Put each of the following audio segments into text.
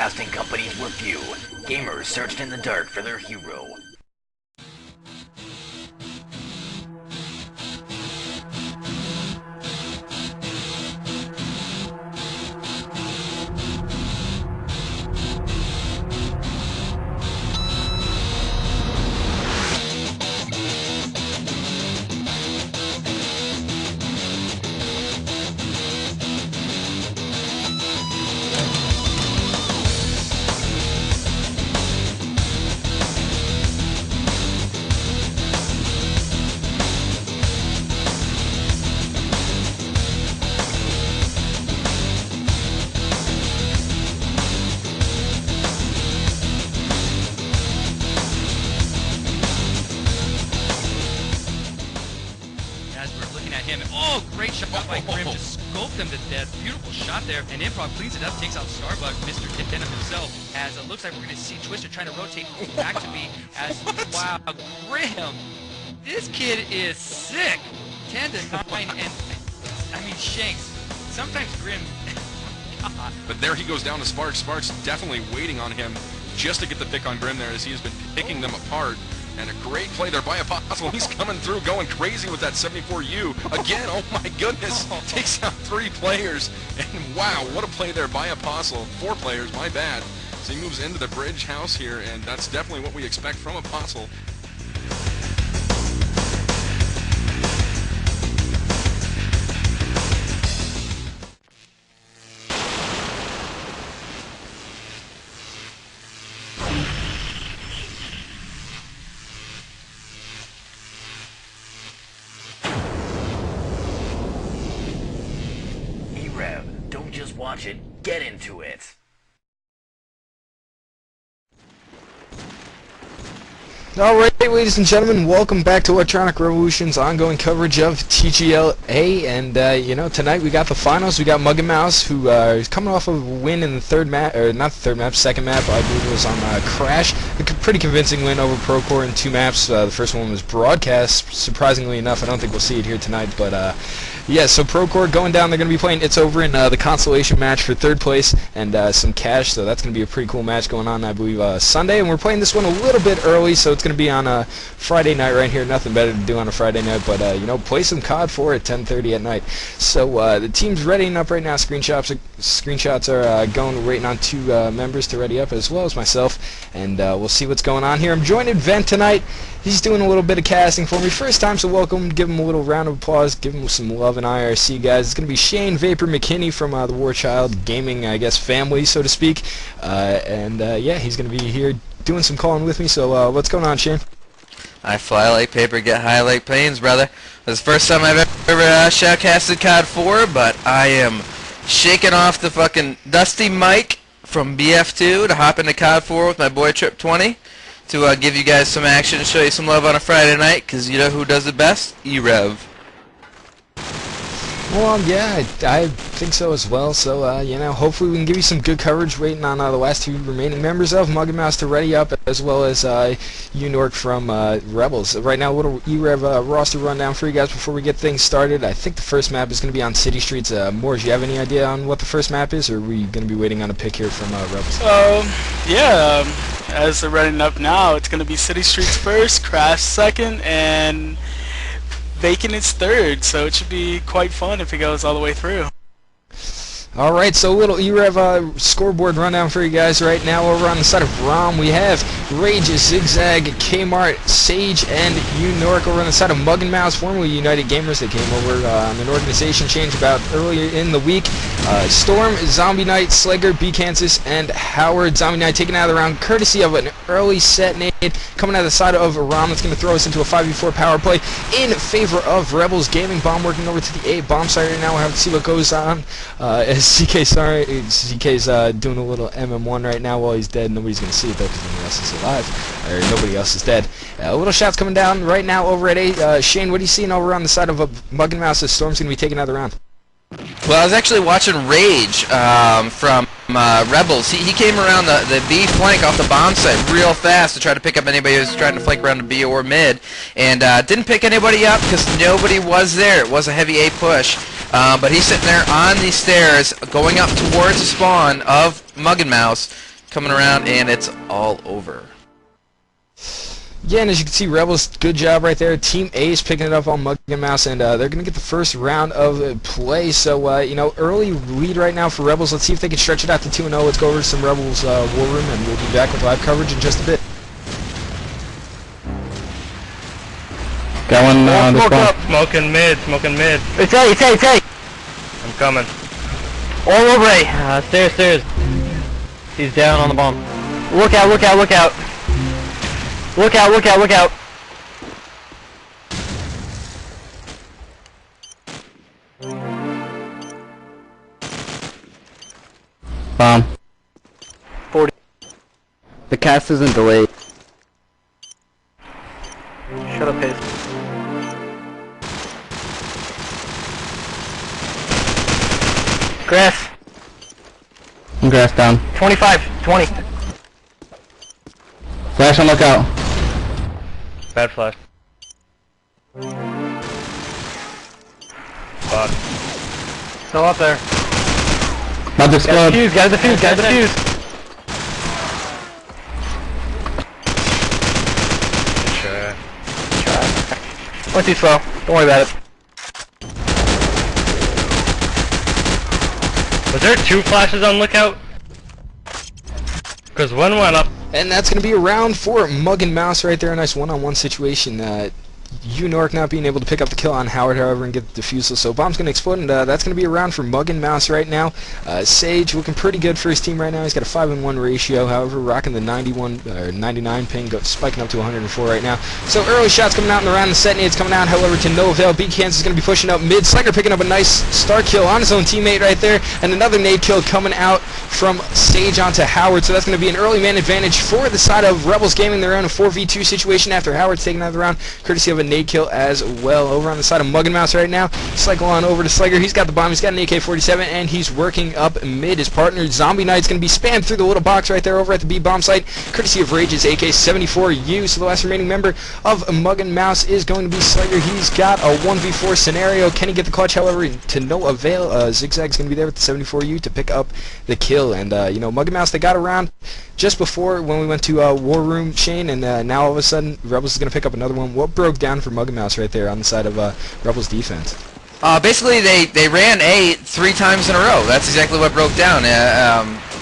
casting companies were few. Gamers searched in the dark for their hero. Oh, great shot by Grim to scope them to death. Beautiful shot there. And Improv cleans it up, takes out Starbuck. Mr. Denim himself, as it looks like we're going to see Twister trying to rotate back to me. As wow, Grim, this kid is sick. 10 to 9, and I mean Shanks. Sometimes Grim. But there he goes down to Sparks. Sparks definitely waiting on him just to get the pick on Grim there, as he has been picking them apart. And a great play there by Apostle. He's coming through, going crazy with that 74U. Again, oh my goodness, takes out 3 players. And wow, what a play there by Apostle. 4 players, my bad. So he moves into the bridge house here, and that's definitely what we expect from Apostle. E-rev, don't just watch it, get into it. Alright, ladies and gentlemen, welcome back to Electronic Revolution's ongoing coverage of TGLA, and you know, tonight we got the finals. We got Mug and Mouse, who is coming off of a win in the third map, or not the third map, second map, I believe it was on Crash. A pretty convincing win over Procore in 2 maps. The first one was broadcast, surprisingly enough. I don't think we'll see it here tonight, but yeah, so Procore going down, they're going to be playing It's Over in the consolation match for 3rd place, and some cash, so that's going to be a pretty cool match going on, I believe, Sunday, and we're playing this one a little bit early, so it's going to be on a Friday night right here. Nothing better to do on a Friday night, but you know, play some COD 4 at 10:30 at night. So the team's readying up right now. Screenshots are going, waiting on 2 members to ready up, as well as myself, and we'll see what's going on here. I'm joining Vent tonight. He's doing a little bit of casting for me. First time, so welcome. Give him a little round of applause. Give him some love in IRC, guys. It's going to be Shane Vapor McKinney from the Warchild Gaming, I guess, family, so to speak. And yeah, he's going to be here doing some calling with me. So what's going on, Shane? I fly like paper, get high like planes, brother. This is the first time I've ever shoutcasted COD 4, but I am shaking off the fucking dusty mic from BF2 to hop into COD 4 with my boy Trip 20 to give you guys some action and show you some love on a Friday night, because you know who does it best? E-rev. Well, yeah, I think so as well. So, you know, hopefully we can give you some good coverage, waiting on the last 2 remaining members of Mug and Mouse to ready up, as well as Unork from Rebels. Right now, a little E-rev roster rundown for you guys before we get things started. I think the first map is going to be on City Streets. Moore, do you have any idea on what the first map is, or are we going to be waiting on a pick here from Rebels? Yeah, as they're running up now, it's going to be City Streets first, Crash second, and Bacon is third, so it should be quite fun if it goes all the way through. Alright, so a little E-rev scoreboard rundown for you guys right now. Over on the side of ROM, we have Rage, Zigzag, Kmart, Sage, and Unork. Over on the side of Mug and Mouse, formerly United Gamers, they came over on an organization change about earlier in the week. Storm, Zombie Knight, Slegger, B. Kansas, and Howard. Zombie Knight taking out of the round courtesy of an early set nade coming out of the side of ROM. That's going to throw us into a 5v4 power play in favor of Rebels. Gaming bomb working over to the A bomb site right now. We'll have to see what goes on. ZK's doing a little MM1 right now while he's dead. Nobody's going to see it though, because nobody else is alive, or nobody else is dead. Little shots coming down right now over at A. Shane, what are you seeing over on the side of Mug and Mouse as Storm's going to be taking out the round? Well, I was actually watching Rage from Rebels. He came around the B flank off the bomb site real fast to try to pick up anybody who was trying to flank around the B or mid, and didn't pick anybody up because nobody was there. It was a heavy A push, but he's sitting there on these stairs going up towards the spawn of Mug and Mouse, coming around, and it's all over. Yeah, and as you can see, Rebels, good job right there. Team A is picking it up on Mug and Mouse, and they're going to get the first round of play. So, you know, early lead right now for Rebels. Let's see if they can stretch it out to 2-0. Let's go over to some Rebels War Room, and we'll be back with live coverage in just a bit. Got one on this up. Smoking mid. It's A. I'm coming. All over A. Stairs. He's down on the bomb. Look out. Look out. Bomb. 40. The cast isn't delayed. Shut up, Pace. Grass. Grass down. 25. 20. Flash on lookout. Bad flash. Fuck. Still up there. About to explode. Got the fuse. Sure. Went too slow. Don't worry about it. Was there 2 flashes on lookout? Because one went up. And that's going to be a round for Mug and Mouse right there. A nice one-on-one situation. Unork not being able to pick up the kill on Howard, however, and get the defusal. So bomb's going to explode, and that's going to be a round for Mug and Mouse right now. Sage looking pretty good for his team right now. He's got a 5-1 ratio, however, rocking the 99 ping, spiking up to 104 right now. So early shots coming out in the round. The set nades coming out, however, to no avail. B Kansas is going to be pushing up mid. Slugger picking up a nice start kill on his own teammate right there, and another nade kill coming out from Sage onto Howard. So that's going to be an early man advantage for the side of Rebels Gaming. They're in a 4v2 situation after Howard's taken out of the round, courtesy of a nade kill as well. Over on the side of Mug and Mouse right now, cycle on over to Slugger. He's got the bomb, he's got an AK-47, and he's working up mid. His partner Zombie Knight's going to be spammed through the little box right there over at the B bomb site, courtesy of Rage's AK-74U. So the last remaining member of Mug and Mouse is going to be Slugger. He's got a 1v4 scenario. Can he get the clutch? However, to no avail. Zigzag's going to be there with the 74U to pick up the kill. And you know, Mug and Mouse, they got around just before when we went to War Room, Shane, and now all of a sudden Rebels is going to pick up another one. What broke down for Mug and Mouse right there on the side of Rebels defense? Basically, they ran A 3 times in a row. That's exactly what broke down.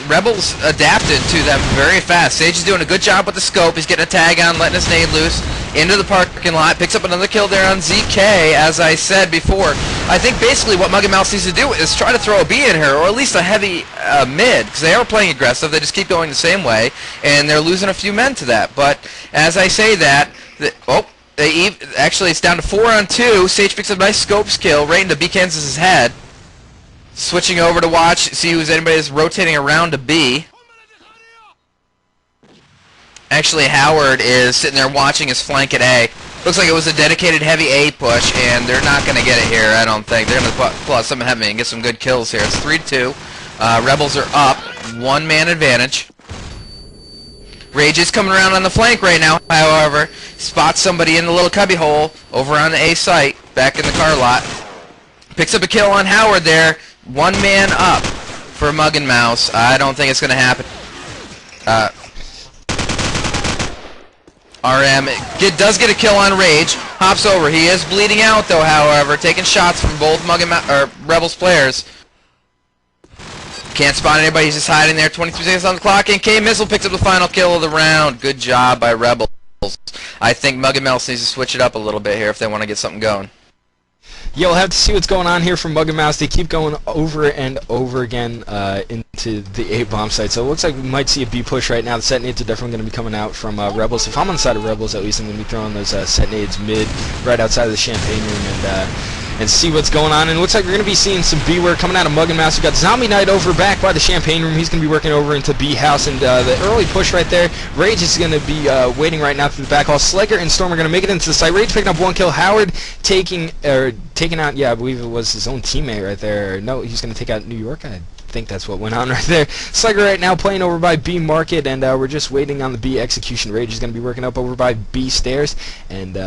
Rebels adapted to them very fast. Sage is doing a good job with the scope. He's getting a tag on, letting his nade loose into the parking lot. Picks up another kill there on ZK, as I said before. I think basically what Mug and Mouse needs to do is try to throw a B in here, or at least a heavy mid, because they are playing aggressive. They just keep going the same way, and they're losing a few men to that. But as I say that, actually it's down to 4 on 2. Sage picks up a nice scopes kill right into B Kansas's head. Switching over to watch, see who's anybody that's rotating around to B. Actually, Howard is sitting there watching his flank at A. Looks like it was a dedicated heavy A push, and they're not going to get it here, I don't think. They're going to pull out some heavy and get some good kills here. It's 3-2. Rebels are up. 1-man advantage. Rage is coming around on the flank right now, however. Spots somebody in the little cubby hole over on the A site, back in the car lot. Picks up a kill on Howard there. 1 man up for Mug and Mouse. I don't think it's going to happen. RM does get a kill on Rage. Hops over. He is bleeding out, though, however. Taking shots from both Mug and Rebels players. Can't spot anybody. He's just hiding there. 23 seconds on the clock. And K-Missile picks up the final kill of the round. Good job by Rebels. I think Mug and Mouse needs to switch it up a little bit here if they want to get something going. Yeah, we'll have to see what's going on here from Mug and Mouse. They keep going over and over again into the A bomb site. So it looks like we might see a B push right now. The set nades are definitely going to be coming out from Rebels. If I'm on the side of Rebels, at least I'm going to be throwing those set nades mid, right outside of the Champagne Room, and see what's going on. And it looks like we're going to be seeing some B work coming out of Mug and Mouse. We've got Zombie Knight over back by the Champagne Room. He's going to be working over into B house, and the early push right there. Rage is going to be waiting right now through the back hall. Slugger and Storm are going to make it into the site. Rage picking up 1 kill. Howard taking out, yeah, I believe it was his own teammate right there. No, he's going to take out New York. I think that's what went on right there. Slugger right now playing over by B Market, and we're just waiting on the B Execution. Rage is going to be working up over by B Stairs and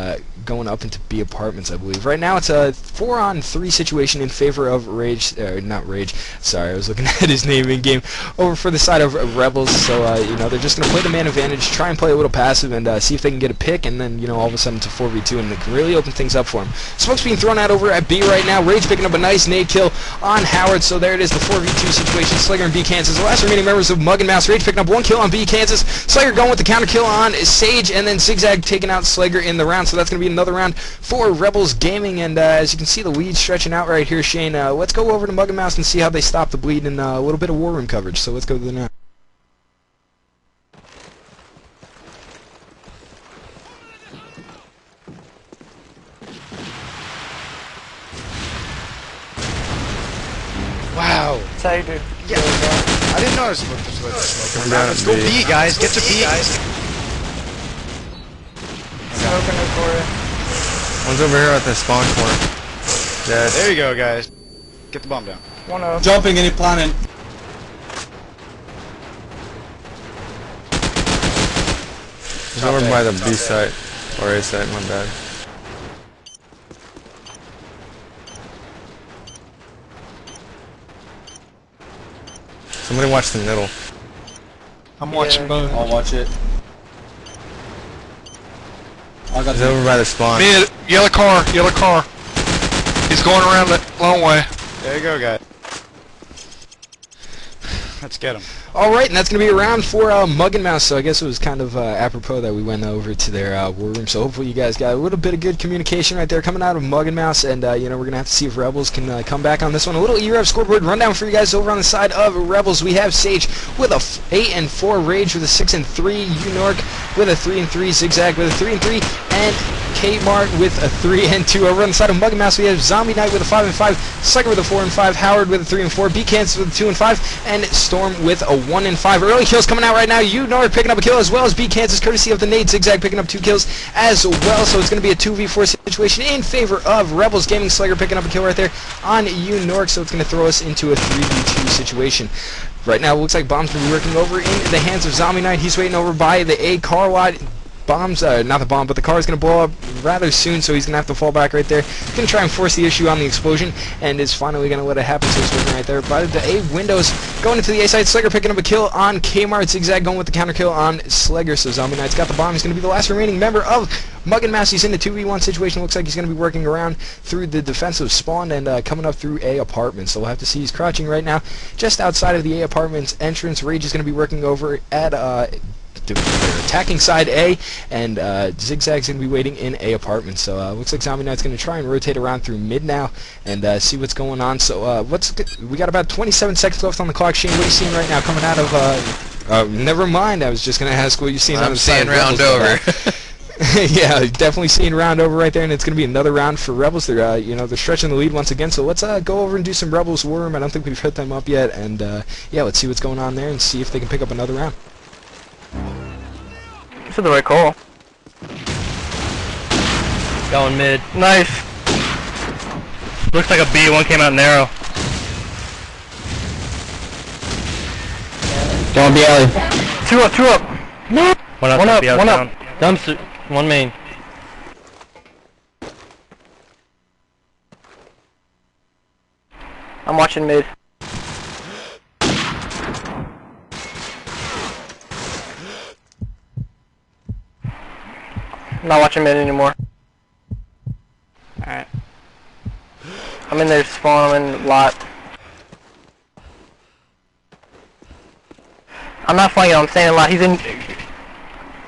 going up into B Apartments, I believe. Right now it's a 4-on-3 situation in favor of Rage, not Rage, sorry, I was looking at his name in game, over for the side of Rebels. So, you know, they're just going to play the man advantage, try and play a little passive, and see if they can get a pick, and then, you know, all of a sudden it's a 4v2, and they can really open things up for him. Smoke's being thrown out over at B right now. Rage picking up a nice nade kill on Howard, so there it is, the 4v2 situation. Slugger and B Kansas, the last remaining members of Mug and Mouse. Rage picking up 1 kill on B Kansas. Slugger going with the counter kill on Sage, and then Zigzag taking out Slugger in the round, so that's going to be another round for Rebels Gaming. And as you can see, the lead stretching out right here, Shane. Let's go over to Mug and Mouse and see how they stop the bleed in a little bit of war room coverage. So let's go to the now. Wow. That's how you do. Yeah. I didn't know I was supposed to smoke. Let's go B, guys. Get to B. Smoking it for you. One's over here at the spawn corner. Dead. There you go, guys. Get the bomb down. 1-0. Jumping any planet. He's over by the B site. Or A site, my bad. Somebody watch the middle. I'm watching both. I'll watch it. He's over by the spawn. Mid, yellow car. He's going around the long way. There you go, guys. Let's get him. Alright, and that's going to be a round for Mug and Mouse, so I guess it was kind of apropos that we went over to their war room, so hopefully you guys got a little bit of good communication right there coming out of Mug and Mouse, and you know, we're going to have to see if Rebels can come back on this one. A little e-rev scoreboard rundown for you guys over on the side of Rebels. We have Sage with a 8-4, Rage with a 6-3, Unork with a 3-3, Zigzag with a 3-3, and Kmart with a 3-2. Over on the side of Mug and Mouse, we have Zombie Knight with a 5-5, Slugger with a 4-5, Howard with a 3-4, B Kansas with a 2-5, and Storm with a 1-5. Early kills coming out right now. Unork picking up a kill as well as B Kansas, courtesy of the nade. Zigzag picking up 2 kills as well. So it's going to be a 2v4 situation in favor of Rebels Gaming. Slugger picking up a kill right there on Unork. So it's going to throw us into a 3v2 situation. Right now, it looks like bombs going to be working over in the hands of Zombie Knight. He's waiting over by the A car lot. Bombs, not the bomb, but the car is going to blow up rather soon, so he's going to have to fall back right there. He's going to try and force the issue on the explosion, and is finally going to let it happen, so he's waiting right there. By the A windows, going into the A side, Slugger picking up a kill on Kmart, Zigzag going with the counter kill on Slugger, so Zombie Knight's got the bomb. He's going to be the last remaining member of Mug and Mouse. He's in the 2v1 situation. Looks like he's going to be working around through the defensive spawn and coming up through A apartment, so we'll have to see. He's crouching right now just outside of the A apartment's entrance. Rage is going to be working over at attacking side A, and Zigzag's going to be waiting in A apartment. So looks like Zombie Knight's going to try and rotate around through mid now and see what's going on. So we got about 27 seconds left on the clock. Shane, what are you seeing right now coming out of never mind, I was just going to ask what you're seeing on the side of round Rebels, over. Yeah, definitely seeing round over right there, and it's going to be another round for Rebels. They're you know, they're stretching the lead once again, so let's go over and do some Rebels war room. I don't think we've hit them up yet, and yeah, let's see what's going on there and see if they can pick up another round. This is the right call. Going mid. Nice. Looks like a B. One came out narrow. Going B alley. 2 up. 2 up. No. One up. One up. Dumpster. One main. I'm watching mid. I'm not watching mid anymore. Alright. I'm in their spawn, I'm in lot. I'm not flanking, I'm staying in lot. He's in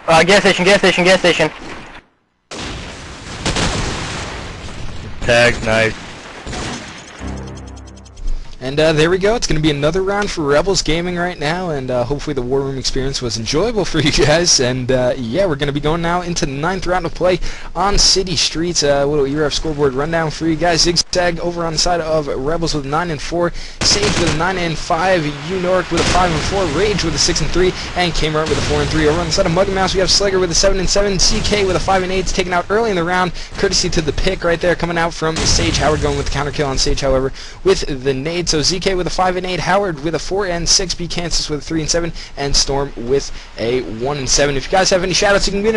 gas station. Tag, nice. And there we go. It's going to be another round for Rebels Gaming right now, and hopefully the war room experience was enjoyable for you guys. And yeah, we're going to be going now into the 9th round of play on City Streets. A little e-rev scoreboard rundown for you guys. Zigzag over on the side of Rebels with 9-4, Sage with a 9-5, Unork with a 5-4, Rage with a 6-3, and Kmart with a 4-3. Over on the side of Mug and Mouse, we have Slugger with a 7-7, CK with a 5-8. It's taken out early in the round, courtesy to the pick right there coming out from Sage. Howard going with the counter kill on Sage, however, with the nades. 8. So ZK with a 5 and 8, Howard with a 4 and 6, B Kansas with a 3 and 7, and Storm with a 1 and 7. If you guys have any shoutouts, you can get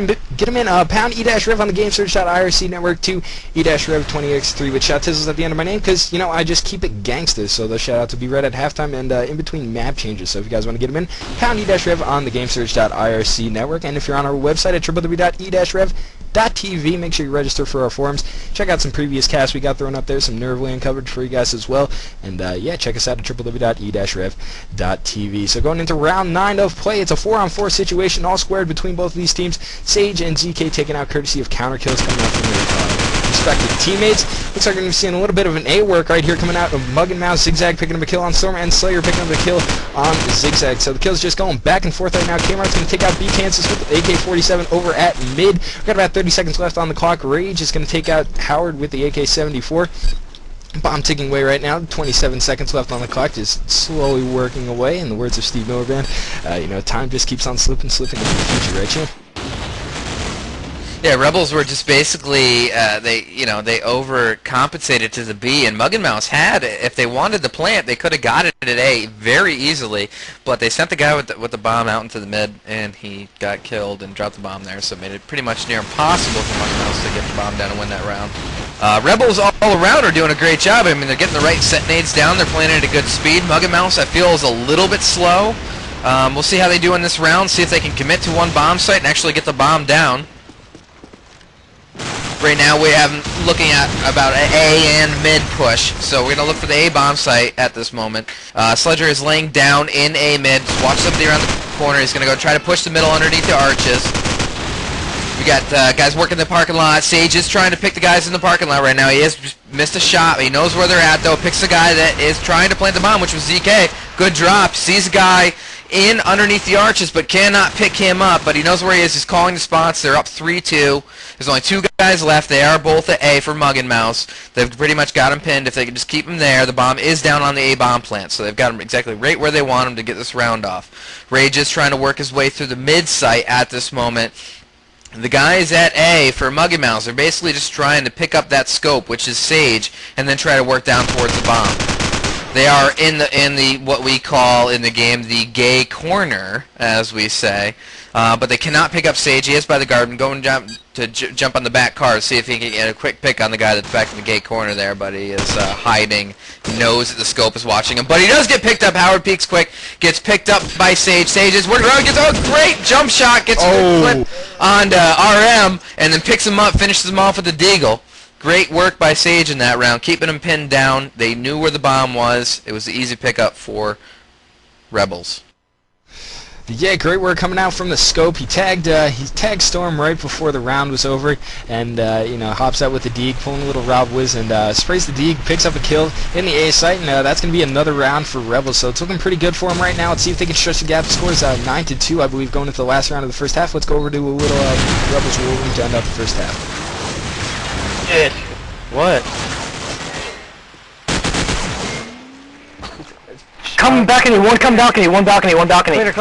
them in. Pound E-rev on the GameSearch.IRC network, to E-rev 20x3 with shout tizzles at the end of my name, because, you know, I just keep it gangster, so those shoutouts will be read at halftime and in between map changes. So if you guys want to get them in, pound E-rev on the GameSearch.IRC network, and if you're on our website at www.e-rev.tv, make sure you register for our forums. Check out some previous casts we got thrown up there, some nerve-laying coverage for you guys as well, and yeah, check us out at www.e-rev.tv. So going into round 9 of play, it's a 4-on-4 situation, all squared between both of these teams. Sage and ZK taking out courtesy of counter kills coming out from their respective teammates. Looks like we're going to be seeing a little bit of an A work right here coming out of Mug and Mouse. Zigzag picking up a kill on Storm, and Slayer picking up a kill on Zigzag. So the kills just going back and forth right now. Kmart's going to take out B Kansas with the AK-47 over at mid. We've got about 30 seconds left on the clock. Rage is going to take out Howard with the AK-74. Bomb ticking away right now. 27 seconds left on the clock, just slowly working away. In the words of Steve Miliband, you know, time just keeps on slipping into the future, right, Champ? Yeah, Rebels were just basically they overcompensated to the B, and Mug and Mouse had, if they wanted the plant, they could have got it at A very easily, but they sent the guy with the bomb out into the mid, and he got killed and dropped the bomb there, so it made it pretty much near impossible for Mug and Mouse to get the bomb down and win that round. Rebels all around are doing a great job. I mean, they're getting the right set nades down, they're playing at a good speed. Mug and Mouse, I feel, is a little bit slow. We'll see how they do in this round, see if they can commit to one bomb site and actually get the bomb down. Right now we have looking at about an A and mid push, so we're going to look for the A bomb site at this moment. Sledger is laying down in A mid. Just watch somebody around the corner. He's going to go try to push the middle underneath the arches. We got guys working the parking lot. Sage is trying to pick the guys in the parking lot right now. He has missed a shot. He knows where they're at, though. Picks the guy that is trying to plant the bomb, which was ZK. Good drop. Sees a guy in underneath the arches, but cannot pick him up. But he knows where he is. He's calling the spots. They're up 3-2. There's only 2 guys left. They are both at A for Mug and Mouse. They've pretty much got him pinned. If they can just keep him there, the bomb is down on the A bomb plant. So they've got him exactly right where they want him to get this round off. Rage is trying to work his way through the mid site at this moment. The guys at A for Mug and Mouse are basically just trying to pick up that scope, which is Sage, and then try to work down towards the bomb. They are in the what we call in the game the gay corner, as we say, but they cannot pick up Sage. He is by the garden, going jump on the back car to see if he can get a quick pick on the guy that's back in the gay corner there, but he is hiding, knows that the scope is watching him, but he does get picked up. Howard peeks quick, gets picked up by Sage. Sage is working around, gets a great jump shot, gets a good flip on RM, and then picks him up, finishes him off with the deagle. Great work by Sage in that round, keeping him pinned down. They knew where the bomb was. It was the easy pickup for Rebels. Yeah, great work coming out from the scope. He tagged Storm right before the round was over, and you know, hops out with the deeg, pulling a little Rob Wiz, and sprays the deeg, picks up a kill in the A site, and that's going to be another round for Rebels. So it's looking pretty good for him right now. Let's see if they can stretch the gap. The score is 9-2, I believe, going into the last round of the first half. Let's go over to a little Rebels war room to end out the first half. Shit. What? Come balcony, one balcony, one balcony. Clear.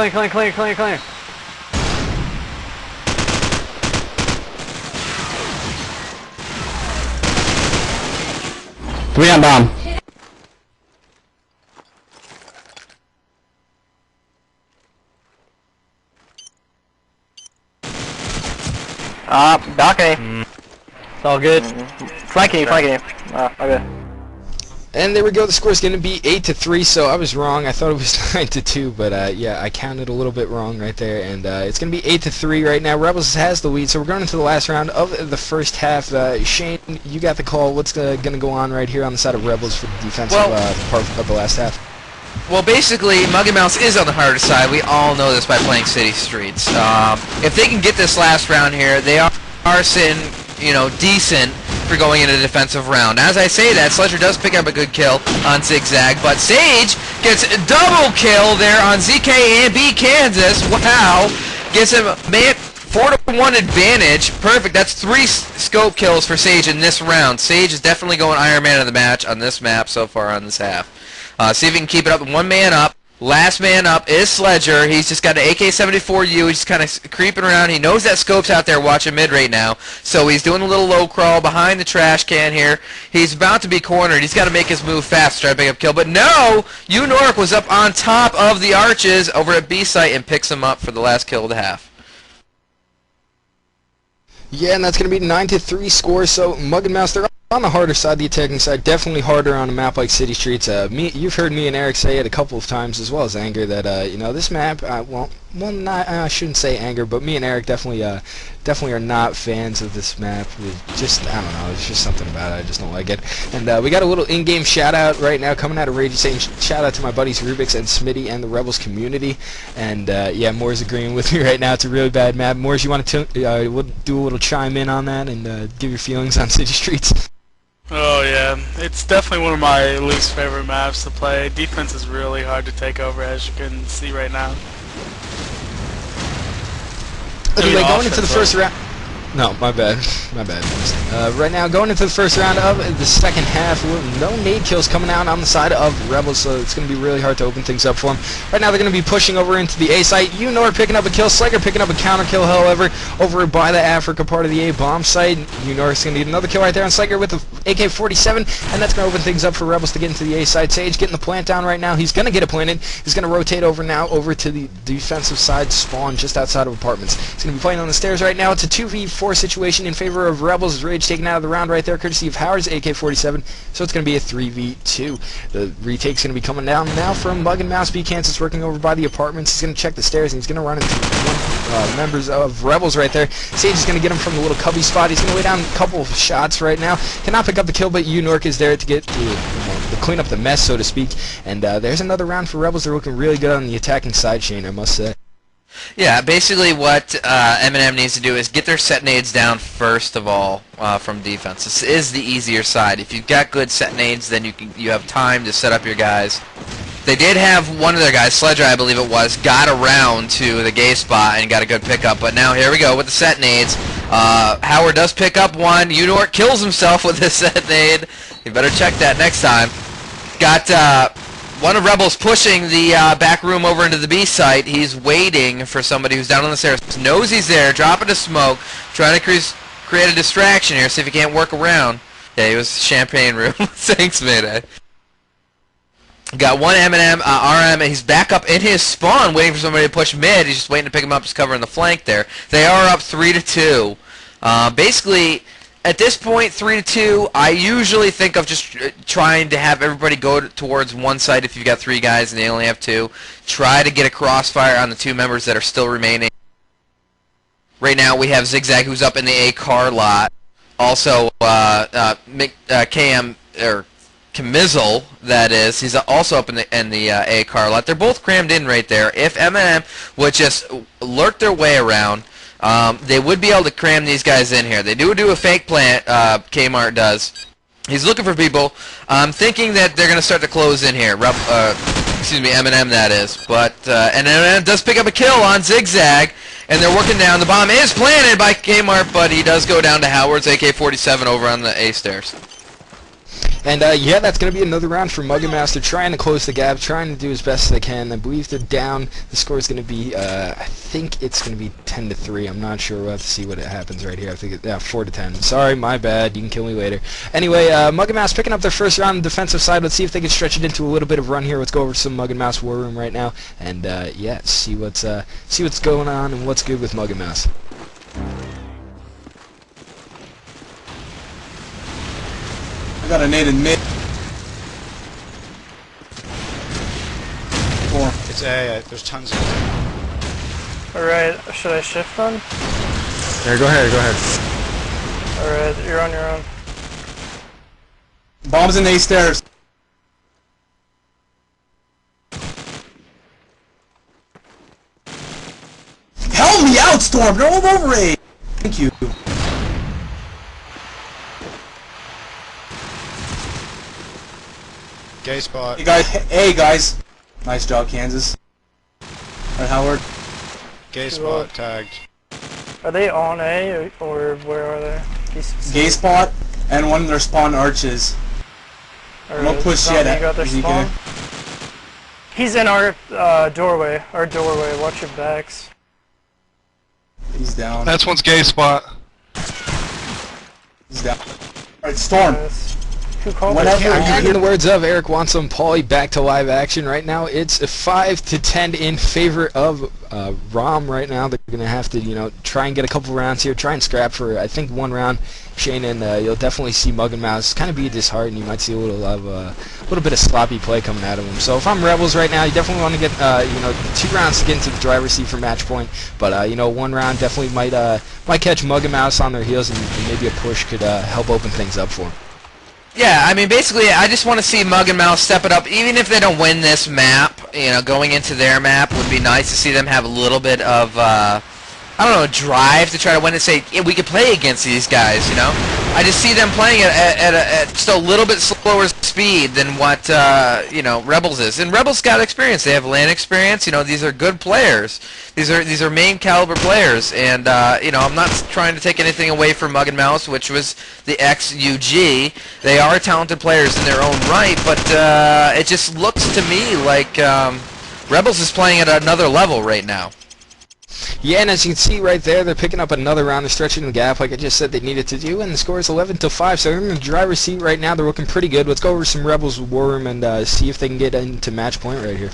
3 on bomb. Balcony. It's all good. Flanking you. Okay. And there we go. The score is going to be 8-3. So I was wrong. I thought it was 9-2, but yeah, I counted a little bit wrong right there. And it's going to be 8-3 right now. Rebels has the lead. So we're going into the last round of the first half. Shane, you got the call. What's going to go on right here on the side of Rebels for the defensive part of the last half? Well, basically, Mug and Mouse is on the harder side. We all know this by playing City Streets. If they can get this last round here, they are sitting, you know, decent for going into the defensive round. As I say that, Sledger does pick up a good kill on Zigzag, but Sage gets a double kill there on ZK and B Kansas. Wow. Gets him a 4-1 advantage. Perfect. That's 3 scope kills for Sage in this round. Sage is definitely going Iron Man of the match on this map so far on this half. See if he can keep it up. 1 man up. Last man up is Sledger. He's just got an AK-74U. He's just kind of creeping around. He knows that scope's out there watching mid right now, so he's doing a little low crawl behind behind the trash can here. He's about to be cornered. He's got to make his move fast to try to pick up kill. But no! Nork was up on top of the arches over at B site and picks him up for the last kill of the half. Yeah, and that's going to be 9-3 score. So Mug and Mouse, they're on the harder side, the attacking side. Definitely harder on a map like City Streets. You've heard me and Eric say it a couple of times, as well as Anger, that you know, this map. I shouldn't say Anger, but me and Eric definitely are not fans of this map. Just, I don't know, it's just something about it. I just don't like it. And we got a little in-game shout-out right now coming out of Rage, saying shout-out to my buddies Rubix and Smitty and the Rebels community. And yeah, Moore's agreeing with me right now. It's a really bad map. Moore's, you want to do a little chime in on that and give your feelings on City Streets? Oh yeah, it's definitely one of my least favorite maps to play. Defense is really hard to take over, as you can see right now. Anyway, going into the first round. No, my bad. My bad. Right now, going into the first round of the second half, no nade kills coming out on the side of Rebels, so it's going to be really hard to open things up for them. Right now, they're going to be pushing over into the A site. Unor picking up a kill. Slager picking up a counter kill, however, over by the Africa part of the A bomb site. Unor is going to need another kill right there on Slager with the AK-47, and that's going to open things up for Rebels to get into the A site. Sage getting the plant down right now. He's going to get it planted. He's going to rotate over now over to the defensive side spawn just outside of apartments. He's going to be playing on the stairs right now. It's a 2v4 situation in favor of Rebels. Rage taken out of the round right there, courtesy of Howard's AK-47. So it's going to be a 3v2. The retake's going to be coming down now from Mug and Mouse. B Kansas working over by the apartments. He's going to check the stairs, and he's going to run into members of Rebels right there. Sage is going to get him from the little cubby spot. He's going to lay down a couple of shots right now. Cannot pick up the kill, but Unork is there to get to clean up the mess, so to speak. And there's another round for Rebels. They're looking really good on the attacking side chain, I must say. Yeah, basically what MnM needs to do is get their set nades down first of all from defense. This is the easier side. If you've got good set nades, then you have time to set up your guys. They did have one of their guys, Sledger I believe it was, got around to the gay spot and got a good pickup, but now here we go with the set nades. Howard does pick up one. Unor kills himself with his set nade. You better check that next time. Got one of Rebels pushing the back room over into the B site. He's waiting for somebody who's down on the stairs. Knows he's there, dropping a smoke, trying to create a distraction here, see if he can't work around. Yeah, he was champagne room. Thanks, Mayday. Got one MnM, RM, and he's back up in his spawn waiting for somebody to push mid. He's just waiting to pick him up, just covering the flank there. They are up 3-2. Basically, at this point, 3-2, I usually think of just trying to have everybody go towards one side if you've got 3 guys and they only have 2. Try to get a crossfire on the 2 members that are still remaining. Right now we have Zigzag, who's up in the A car lot. Also, KM, or Camizzle, that is, he's also up in the A car lot. They're both crammed in right there. If MnM would just lurk their way around, they would be able to cram these guys in here. They do a fake plant, Kmart does. He's looking for people. I'm thinking that they're going to start to close in here. Excuse me, MnM that is. But, and MnM does pick up a kill on Zigzag, and they're working down. The bomb is planted by Kmart, but he does go down to Howard's AK-47 over on the A stairs. And yeah, that's going to be another round for Mug and Mouse. They're trying to close the gap, trying to do as best as they can. I believe they're down. The score is going to be, I think it's going to be 10-3. I'm not sure. We'll have to see what happens right here. I think it's 4-10. Sorry, my bad. You can kill me later. Anyway, Mug and Mouse picking up their first round on the defensive side. Let's see if they can stretch it into a little bit of run here. Let's go over to some Mug and Mouse war room right now, and yeah, see what's going on and what's good with Mug and Mouse. I got a nade in mid. It's A. There's tons of it. Alright, should I shift then? Yeah, go ahead. Alright, you're on your own. Bombs in A stairs. Help me out, Storm! They're all over A! Thank you. Gay spot. Hey guys. Nice job, Kansas. Alright, Howard. Gay spot tagged. Are they on A, or where are they? Gay spot, and one of their spawn arches. Alright, Don't push yet. You got their spawn? He's in our doorway. Watch your backs. He's down. That's one's gay spot. He's down. Alright, Storm. Too cold. And in the words of Eric wants some Paulie back to live action right now. It's a 5-10 in favor of Rom right now. They're going to have to, you know, try and get a couple rounds here. Try and scrap for, I think, one round. Shane, and you'll definitely see Mug and Mouse kind of be disheartened. You might see a little bit of sloppy play coming out of them. So if I'm Rebels right now, you definitely want to get, you know, 2 rounds to get into the driver's seat for match point. But you know, 1 round definitely might catch Mug and Mouse on their heels, and maybe a push could help open things up for them. Yeah, I mean, basically, I just want to see Mug and Mouse step it up. Even if they don't win this map, you know, going into their map would be nice to see them have a little bit of, I don't know, drive to try to win and say, yeah, we could play against these guys, you know? I just see them playing at just a little bit slower speed than what, you know, Rebels is. And Rebels got experience. They have land experience. You know, these are good players. These are main caliber players. And, you know, I'm not trying to take anything away from Mug and Mouse, which was the XUG. They are talented players in their own right, but it just looks to me like Rebels is playing at another level right now. Yeah, and as you can see right there, they're picking up another round. They're stretching the gap like I just said they needed to do, and the score is 11-5. So they're in the driver's seat right now. They're looking pretty good. Let's go over some Rebels War Room and see if they can get into match point right here.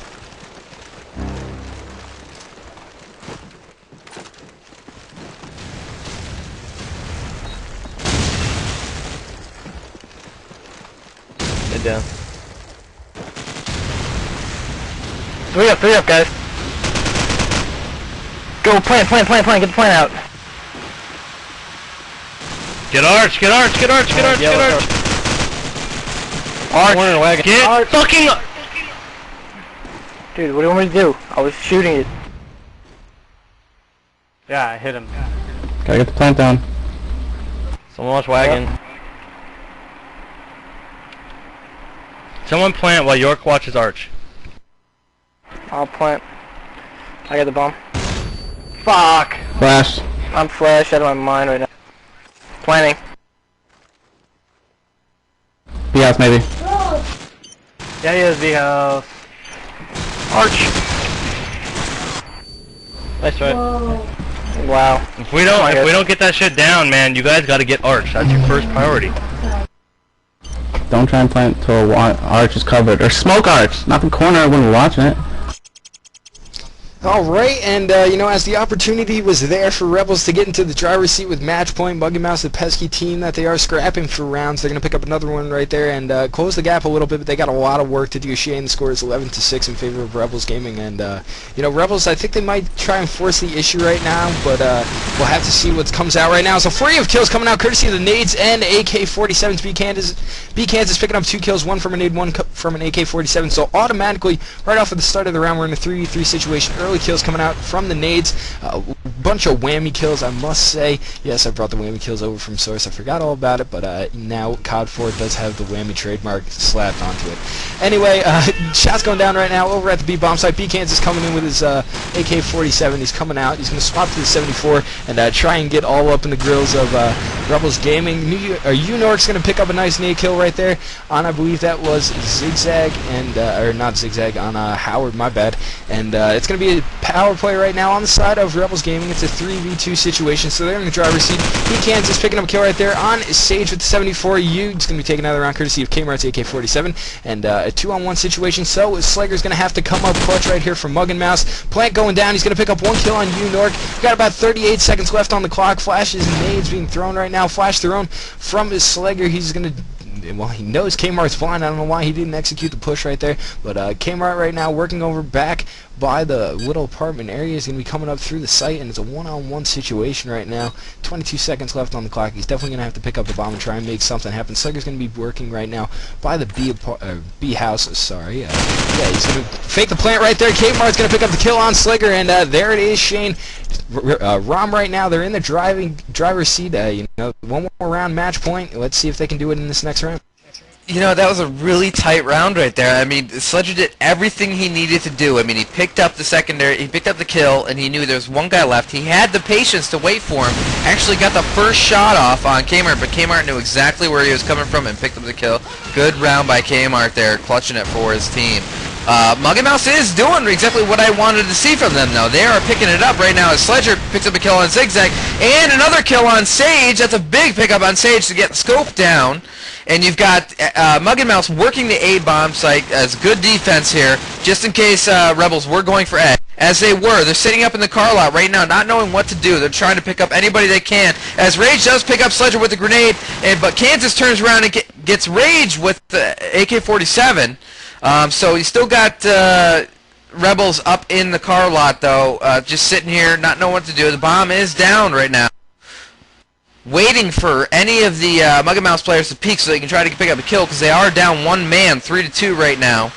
Get down. 3 up, guys. Go, plant, get the plant out. Get arch. Arch, wagon. Get arch. fucking. Dude, what do you want me to do? I was shooting it. Yeah, I hit him. Gotta get the plant down. Someone watch wagon. Yep. Someone plant while York watches arch. I'll plant. I got the bomb. Fuck! Flash. I'm flash out of my mind right now. Planning. B-house maybe. Yeah, he is B-house. Arch! Nice try. Wow. If we don't get that shit down, man, you guys gotta get arch. That's your first priority. Don't try and plant until arch is covered. Or smoke arch! Not the corner when we're watching it. Alright, and you know, as the opportunity was there for Rebels to get into the driver's seat with match point, Mug and Mouse, the pesky team that they are, scrapping for rounds. They're going to pick up another one right there and close the gap a little bit, but they got a lot of work to do. Shane, the score is 11-6 in favor of Rebels Gaming, and you know, Rebels, I think they might try and force the issue right now, but we'll have to see what comes out right now. So flurry of kills coming out courtesy of the nades and AK-47s. B Kansas picking up 2 kills, 1 from a nade, 1 from an AK-47, so automatically, right off at the start of the round, we're in a 3v3 situation. Early kills coming out from the nades, a bunch of whammy kills, I must say. Yes, I brought the whammy kills over from Source. I forgot all about it, but now COD4 does have the whammy trademark slapped onto it. Anyway, shots going down right now over at the B bomb site. B Kansas coming in with his AK-47. He's coming out. He's going to swap to the 74 and try and get all up in the grills of Rebels Gaming. Unork's going to pick up a nice nade kill right there on, I believe that was Zigzag, and or not Zigzag, on Howard, my bad. And it's going to be a power play right now on the side of Rebels Gaming. It's a 3v2 situation, so they're in the driver's seat. B Kansas picking up a kill right there on Sage with the 74. It's going to be taking another round courtesy of Kmart's AK-47, and a 2-on-1 situation, so Slager's going to have to come up clutch right here for Mug and Mouse. Plant going down. He's going to pick up 1 kill on Unork. We've got about 38 seconds left on the clock. Flashes and nades being thrown right now. Flash thrown from his Slager. He's going to... Well, he knows Kmart's blind. I don't know why he didn't execute the push right there. But Kmart right now working over back by the little apartment area. He's going to be coming up through the site, and it's a 1-on-1 situation right now. 22 seconds left on the clock. He's definitely going to have to pick up the bomb and try and make something happen. Slugger's going to be working right now by the B house. Sorry. Yeah, he's going to fake the plant right there. Kmart's going to pick up the kill on Slugger, and there it is, Shane. Rom right now, they're in the driver's seat. You know, 1 more round match point. Let's see if they can do it in this next round. You know, that was a really tight round right there. I mean, Sledger did everything he needed to do. I mean, he picked up the secondary, he picked up the kill, and he knew there was 1 guy left. He had the patience to wait for him. Actually got the first shot off on Kmart, but Kmart knew exactly where he was coming from and picked up the kill. Good round by Kmart there, clutching it for his team. Mug and Mouse is doing exactly what I wanted to see from them, though. They are picking it up right now as Sledger picks up a kill on Zigzag, and another kill on Sage. That's a big pickup on Sage to get the scope down. And you've got Mug and Mouse working the A bomb site as good defense here, just in case Rebels were going for A. As they were, they're sitting up in the car lot right now, not knowing what to do. They're trying to pick up anybody they can. As Rage does pick up Sledger with a grenade, but Kansas turns around and gets Rage with the AK-47. So you still got Rebels up in the car lot, though, just sitting here, not knowing what to do. The bomb is down right now, waiting for any of the Mug and Mouse players to peek so they can try to pick up a kill, because they are down one man, 3-2 right now.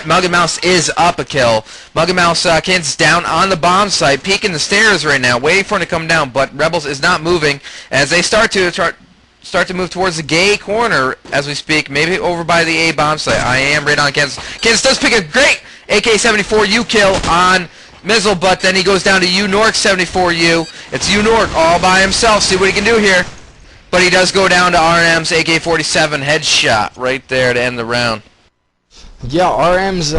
Mug and Mouse is up a kill. Mug and Mouse, Kansas down on the bomb site, peeking the stairs right now, waiting for him to come down, but Rebels is not moving as they start to move towards the gay corner as we speak, maybe over by the A bomb site. I am right on Kansas. Kansas does pick a great AK-74U kill on Mizzle, but then he goes down to U-Nork 74U. It's U-Nork all by himself. See what he can do here. But he does go down to RM's AK-47 headshot right there to end the round. Yeah, RM's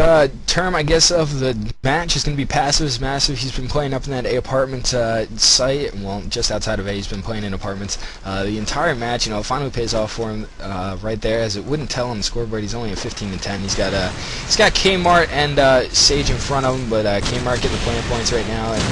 term, I guess, of the match is going to be passive is massive. He's been playing up in that A apartment site, well, just outside of A. He's been playing in apartments the entire match. You know, it finally pays off for him right there, as it wouldn't tell on the scoreboard. He's only at 15-10. He's got Kmart and Sage in front of him, but Kmart getting the playing points right now, and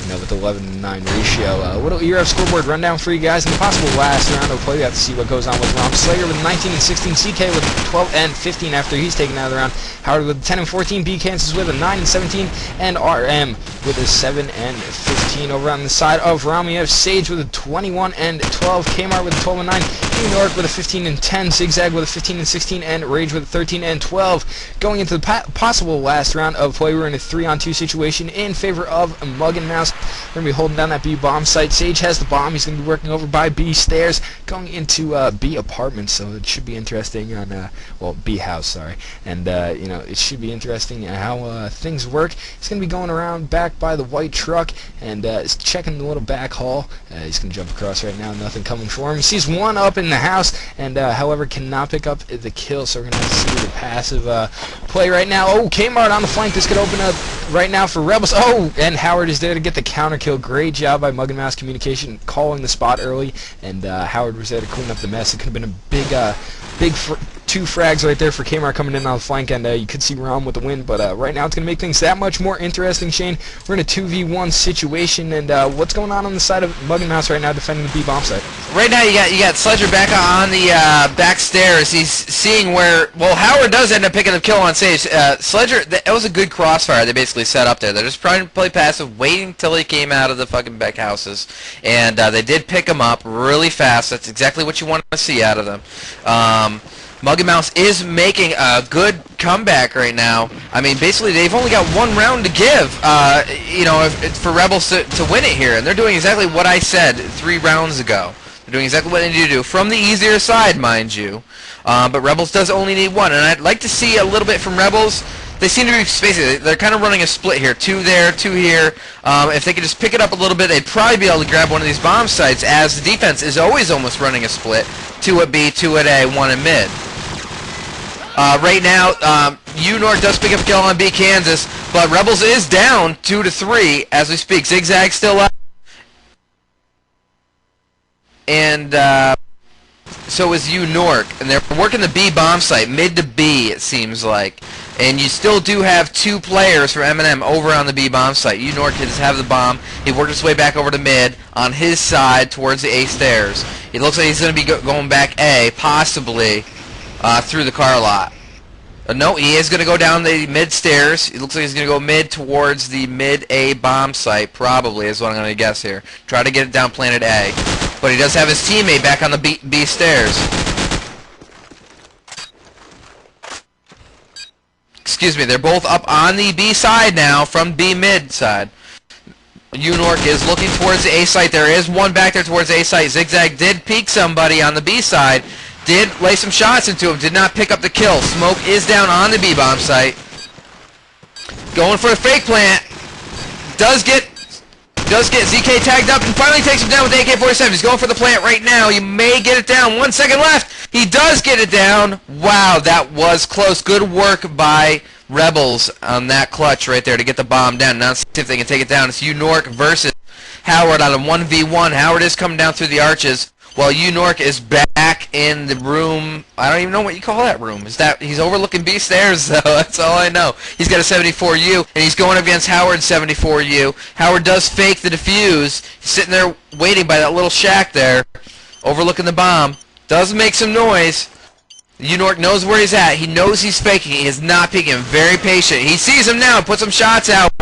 you know, with the 11-9 ratio. Little e-rev scoreboard rundown for you guys. In the possible last round of play, we have to see what goes on with Rom Slayer with 19 and 16, CK with 12 and 15 after he's taken out of the round. Howard with 10 and 14, B Kansas with a 9 and 17, and RM with a 7 and 15. Over on the side of Rom, we have Sage with a 21 and 12, Kmart with a 12 and 9, New York with a 15 and 10, Zigzag with a 15 and 16, and Rage with a 13 and 12. Going into the possible last round of play, we're in a 3-on-2 situation in favor of Mug and Mouse. We're going to be holding down that B bomb site. Sage has the bomb. He's going to be working over by B stairs, going into B apartments, so it should be interesting on, well, B house, sorry. And, you know, it should be interesting how things work. He's going to be going around back by the white truck and checking the little back hall. He's going to jump across right now. Nothing coming for him. He sees one up in the house and, however, cannot pick up the kill, so we're going to have to see the passive play right now. Oh, Kmart on the flank. This could open up right now for Rebels. Oh, and Howard is there to get the counter kill. Great job by Mug and Mouse communication, calling the spot early, and Howard was there to clean up the mess. It could have been a big 2 frags right there for Kmart coming in on the flank, and you could see Rom with the win, but right now it's going to make things that much more interesting, Shane. We're in a 2v1 situation, and what's going on the side of Mug and Mouse right now defending the B bomb site? Right now you got Sledger back on the back stairs. He's seeing where, well, Howard does end up picking the kill on Sage. Sledger, that was a good crossfire they basically set up there. They're just trying to play passive, waiting till he came out of the fucking back houses, and they did pick him up really fast. That's exactly what you want to see out of them. Mug and Mouse is making a good comeback right now. I mean, basically, they've only got 1 round to give, you know, for Rebels to win it here. And they're doing exactly what I said 3 rounds ago. They're doing exactly what they need to do, from the easier side, mind you. But Rebels does only need 1. And I'd like to see a little bit from Rebels. They seem to be basically, they're kind of running a split here. 2 there, 2 here. If they could just pick it up a little bit, they'd probably be able to grab one of these bomb sites, as the defense is always almost running a split. 2 at B, 2 at A, 1 at mid. Right now, U-Nork does pick up a kill on B Kansas, but Rebels is down 2-3 as we speak. Zigzag still up. And so is U-Nork. And they're working the B bomb site, mid to B, it seems like. And you still do have 2 players from M&M over on the B bomb site. U-Nork does have the bomb. He worked his way back over to mid on his side towards the A stairs. It looks like he's going to be going back A, possibly through the car lot. No, he is going to go down the mid stairs. It looks like he's going to go mid towards the mid A bomb site, probably, is what I'm going to guess here. Try to get it down planet A. But he does have his teammate back on the B stairs. Excuse me, they're both up on the B side now from B mid side. U-Nork is looking towards the A site. There is one back there towards the A site. Zigzag did peek somebody on the B side. Did lay some shots into him. Did not pick up the kill. Smoke is down on the B bomb site. Going for the fake plant. Does get Does get ZK tagged up and finally takes him down with the AK-47. He's going for the plant right now. He may get it down. 1 second left. He does get it down. Wow, that was close. Good work by Rebels on that clutch right there to get the bomb down. Now let's see if they can take it down. It's Unork versus Howard on a 1v1. Howard is coming down through the arches while Unork is back in the room. I don't even know what you call that room. Is that he's overlooking B stairs though? That's all I know. He's got a 74U and he's going up against Howard's 74U. Howard does fake the defuse. He's sitting there waiting by that little shack there, overlooking the bomb. Does make some noise. Unork knows where he's at. He knows he's faking. He is not peeking. Very patient. He sees him now. Puts some shots out.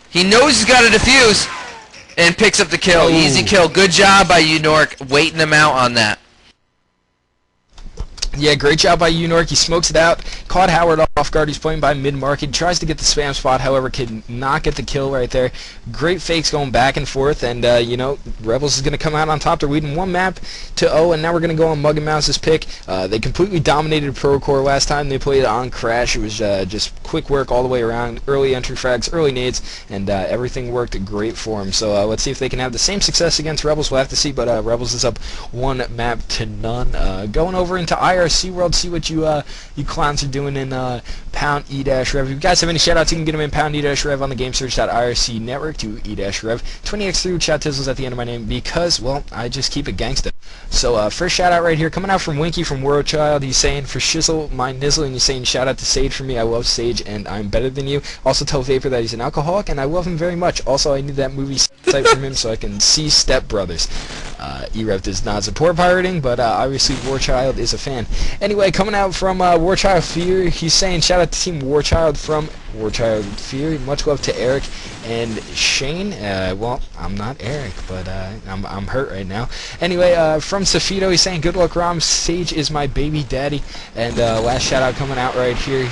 He knows he's got a defuse. And picks up the kill. Easy kill. Good job by Unork waiting him out on that. Yeah, great job by Unork. He smokes it out. Caught Howard off guard. He's playing by mid-market. Tries to get the spam spot, however, could not get the kill right there. Great fakes going back and forth, and, you know, Rebels is going to come out on top. They're leading 1 map to 0, and now we're going to go on Mug and Mouse's pick. They completely dominated Procore last time they played on Crash. It was just quick work all the way around. Early entry frags, early nades, and everything worked great for them. So let's see if they can have the same success against Rebels. We'll have to see, but Rebels is up 1 map to none. Going over into IRC World, see what you clowns are doing in pound e-rev. If you guys have any shoutouts, you can get them in pound e-rev on the gamesearch.irc network to e-rev. 20x3 with chat tizzles at the end of my name because, well, I just keep it gangsta. So first shout out right here coming out from Winky from World Child. He's saying for shizzle my nizzle, and he's saying shout out to Sage for me. I love Sage and I'm better than you. Also tell Vapor that he's an alcoholic and I love him very much. Also I need that movie site from him so I can see Step Brothers. E-rev does not support pirating, but obviously War Child is a fan. Anyway, coming out from War Child Fear, he's saying shout out to Team War Child from War Child Fear. Much love to Eric and Shane. Well, I'm not Eric, but I'm hurt right now. Anyway, from Safito, he's saying good luck, Rom. Sage is my baby daddy. And last shout out coming out right here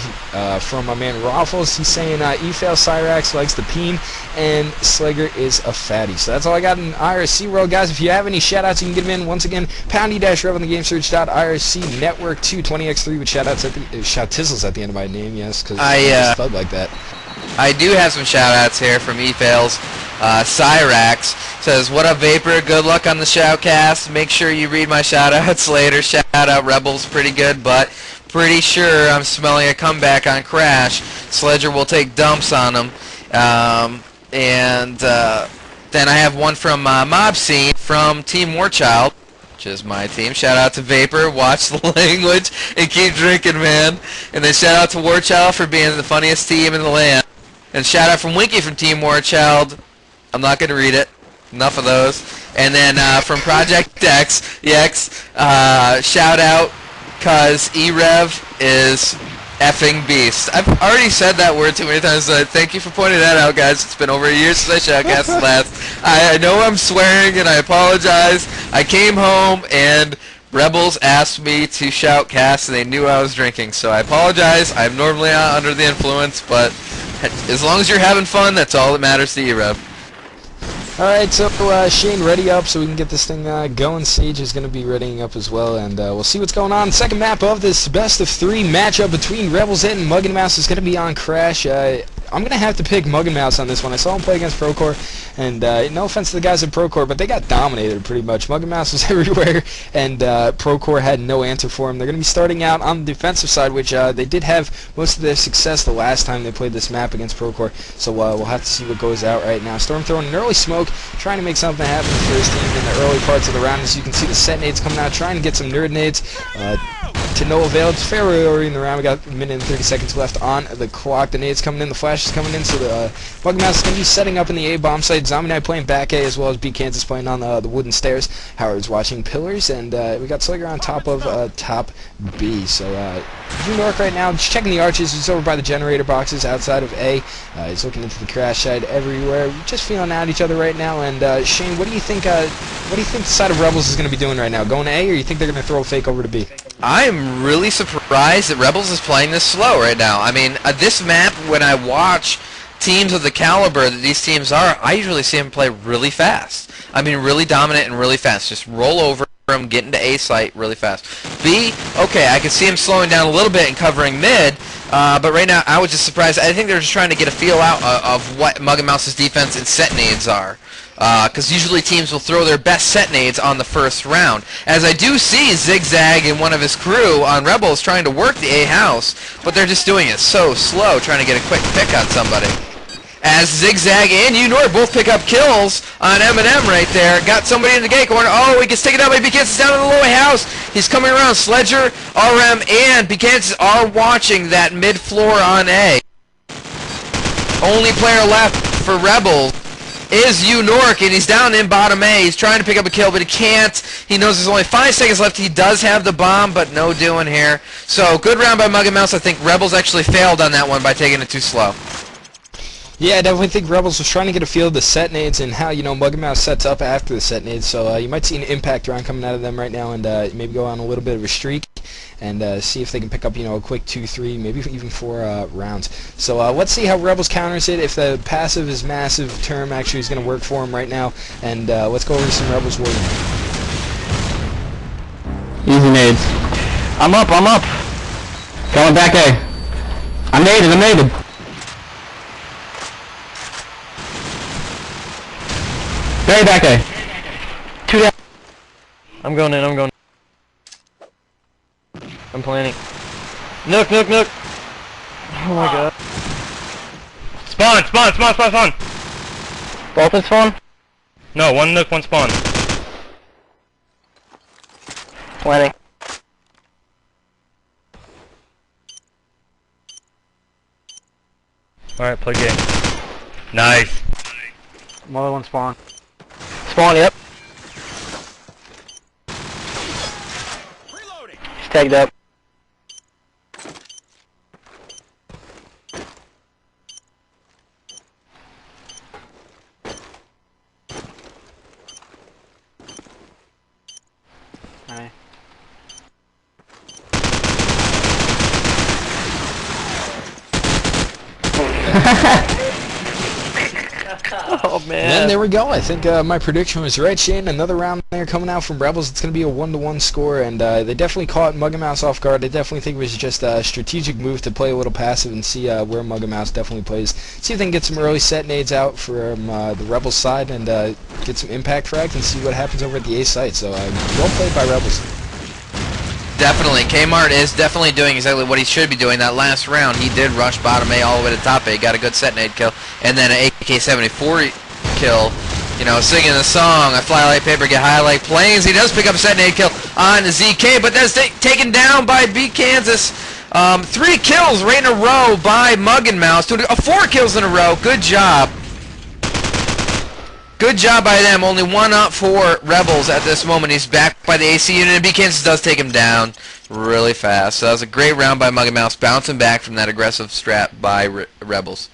from my man Raffles. He's saying E-Fail Cyrax likes the peen, and Slager is a fatty. So that's all I got in IRC World, guys. If you have any shout outs, you can get them in once again. Poundy-rev on the gamesearch.irc network 220x3 with shout outs at the shout tizzles at the end of my name, yes, because I just felt like that. I do have some shout-outs here from E-Fails. Cyrax says, what up, Vapor? Good luck on the shoutcast. Make sure you read my shout-outs later. Shout-out Rebels, pretty good, but pretty sure I'm smelling a comeback on Crash. Sledger will take dumps on him. Then I have one from Mob Scene from Team Warchild, which is my team. Shout out to Vapor, watch the language, and keep drinking, man. And then shout out to Warchild for being the funniest team in the land. And shout out from Winky from Team Warchild. I'm not going to read it. Enough of those. And then from Project X, shout out, cause E-rev is effing beast. I've already said that word too many times, so thank you for pointing that out, guys. It's been over a year since I shoutcasted last. I know I'm swearing, and I apologize. I came home, and Rebels asked me to shoutcast, and they knew I was drinking, so I apologize. I'm normally not under the influence, but as long as you're having fun, that's all that matters to you, Rev. Alright, so Shane, ready up so we can get this thing going. Sage is going to be readying up as well, and we'll see what's going on. Second map of this best-of-3 matchup between Rebels and Mug and Mouse is going to be on Crash. I'm going to have to pick Mug and Mouse on this one. I saw him play against Procore, and no offense to the guys at Procore, but they got dominated pretty much. Mug and Mouse was everywhere, and Procore had no answer for him. They're going to be starting out on the defensive side, which they did have most of their success the last time they played this map against Procore, so we'll have to see what goes out right now. Storm throwing an early smoke, trying to make something happen for his team in the early parts of the round. As you can see, the set nades coming out, trying to get some nerd nades. To no avail. It's fairly early in the round. We got a minute and 30 seconds left on the clock. The nades coming in, the flash is coming in, so the Mug Mouse is going to be setting up in the A bomb site. Zombie Knight playing back A, as well as B Kansas playing on the wooden stairs. Howard's watching pillars, and we got Slager on top of top B. So Unork right now just checking the arches. He's over by the generator boxes outside of A. He's looking into the crash side everywhere. We're just feeling out each other right now. And Shane, what do you think? What do you think the side of Rebels is going to be doing right now? Going to A, or you think they're going to throw a fake over to B? I'm really surprised that Rebels is playing this slow right now. I mean, this map, when I watch teams of the caliber that these teams are, I usually see them play really fast. I mean, really dominant and really fast. Just roll over them, get into A site really fast. B, okay, I can see him slowing down a little bit and covering mid, but right now I was just surprised. I think they're just trying to get a feel out of what Mug and Mouse's defense and set nades are. because usually teams will throw their best set nades on the first round. As I do see Zigzag and one of his crew on Rebels trying to work the A house, but they're just doing it so slow, trying to get a quick pick on somebody. As Zigzag and Unor both pick up kills on M&M right there. Got somebody in the gate corner. Oh, he gets taken out by BKansas down in the low house. He's coming around. Sledger, RM, and BKansas are watching that mid-floor on A. Only player left for Rebels is Unork, and he's down in bottom A. He's trying to pick up a kill, but he can't. He knows there's only 5 seconds left. He does have the bomb, but no doing here. So, good round by Mug and Mouse. I think Rebels actually failed on that one by taking it too slow. Yeah, I definitely think Rebels was trying to get a feel of the set nades and how, you know, Mug and Mouse sets up after the set nades. So you might see an impact round coming out of them right now and maybe go on a little bit of a streak and see if they can pick up, you know, a quick 2, 3, maybe even 4 rounds. So let's see how Rebels counters it, if the passive is massive term actually is going to work for him right now. And let's go over to some Rebels warrior. Easy nades. I'm up. Going back A. I'm naded. Very back A. 2 down. I'm going in. I'm planning. Nook. Oh my god. Spawn! Both in spawn? No, one Nook, one spawn. Planning. Alright, play game. Nice. Another one spawn. Spawn, yep. He's tagged up. Alright. Oh man. And there we go. I think my prediction was right, Shane. Another round there coming out from Rebels. It's going to be a 1-to-1 score, and they definitely caught Mug and Mouse off guard. I definitely think it was just a strategic move to play a little passive and see where Mug and Mouse definitely plays. See if they can get some early set nades out from the Rebels side and get some impact frags and see what happens over at the A site. So well played by Rebels. Definitely. Kmart is definitely doing exactly what he should be doing. That last round, he did rush bottom A all the way to top A, got a good set nade kill, and then an AK-74 kill. You know, singing the song, I fly like paper, get high like planes. He does pick up a set nade kill on ZK, but that's taken down by BKansas. 3 kills right in a row by Mug and Mouse. 4 kills in a row. Good job. Good job by them. Only 1 up for Rebels at this moment. He's back by the AC unit, and BKansas does take him down really fast. So that was a great round by Mug and Mouse, bouncing back from that aggressive strat by Rebels.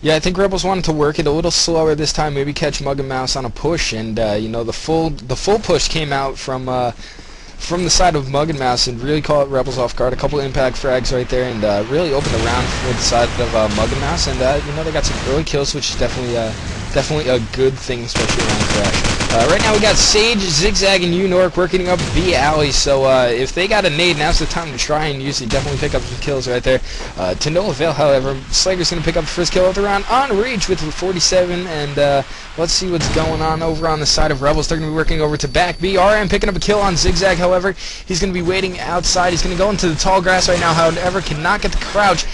Yeah, I think Rebels wanted to work it a little slower this time, maybe catch Mug and Mouse on a push, and you know, the full push came out from the side of Mug and Mouse and really caught Rebels off guard. A couple impact frags right there, and really opened the round for the side of Mug and Mouse, and you know, they got some early kills, which is definitely a good thing, especially around Crash. Right now we got Sage, Zigzag, and Unork working up B alley, so if they got a nade, now's the time to try and use it. Definitely pick up some kills right there. To no avail, however, Slager's going to pick up the first kill of the round on Reach with 47, and let's see what's going on over on the side of Rebels. They're going to be working over to back B. RM picking up a kill on Zigzag, however. He's going to be waiting outside. He's going to go into the tall grass right now, however, cannot get the crouch.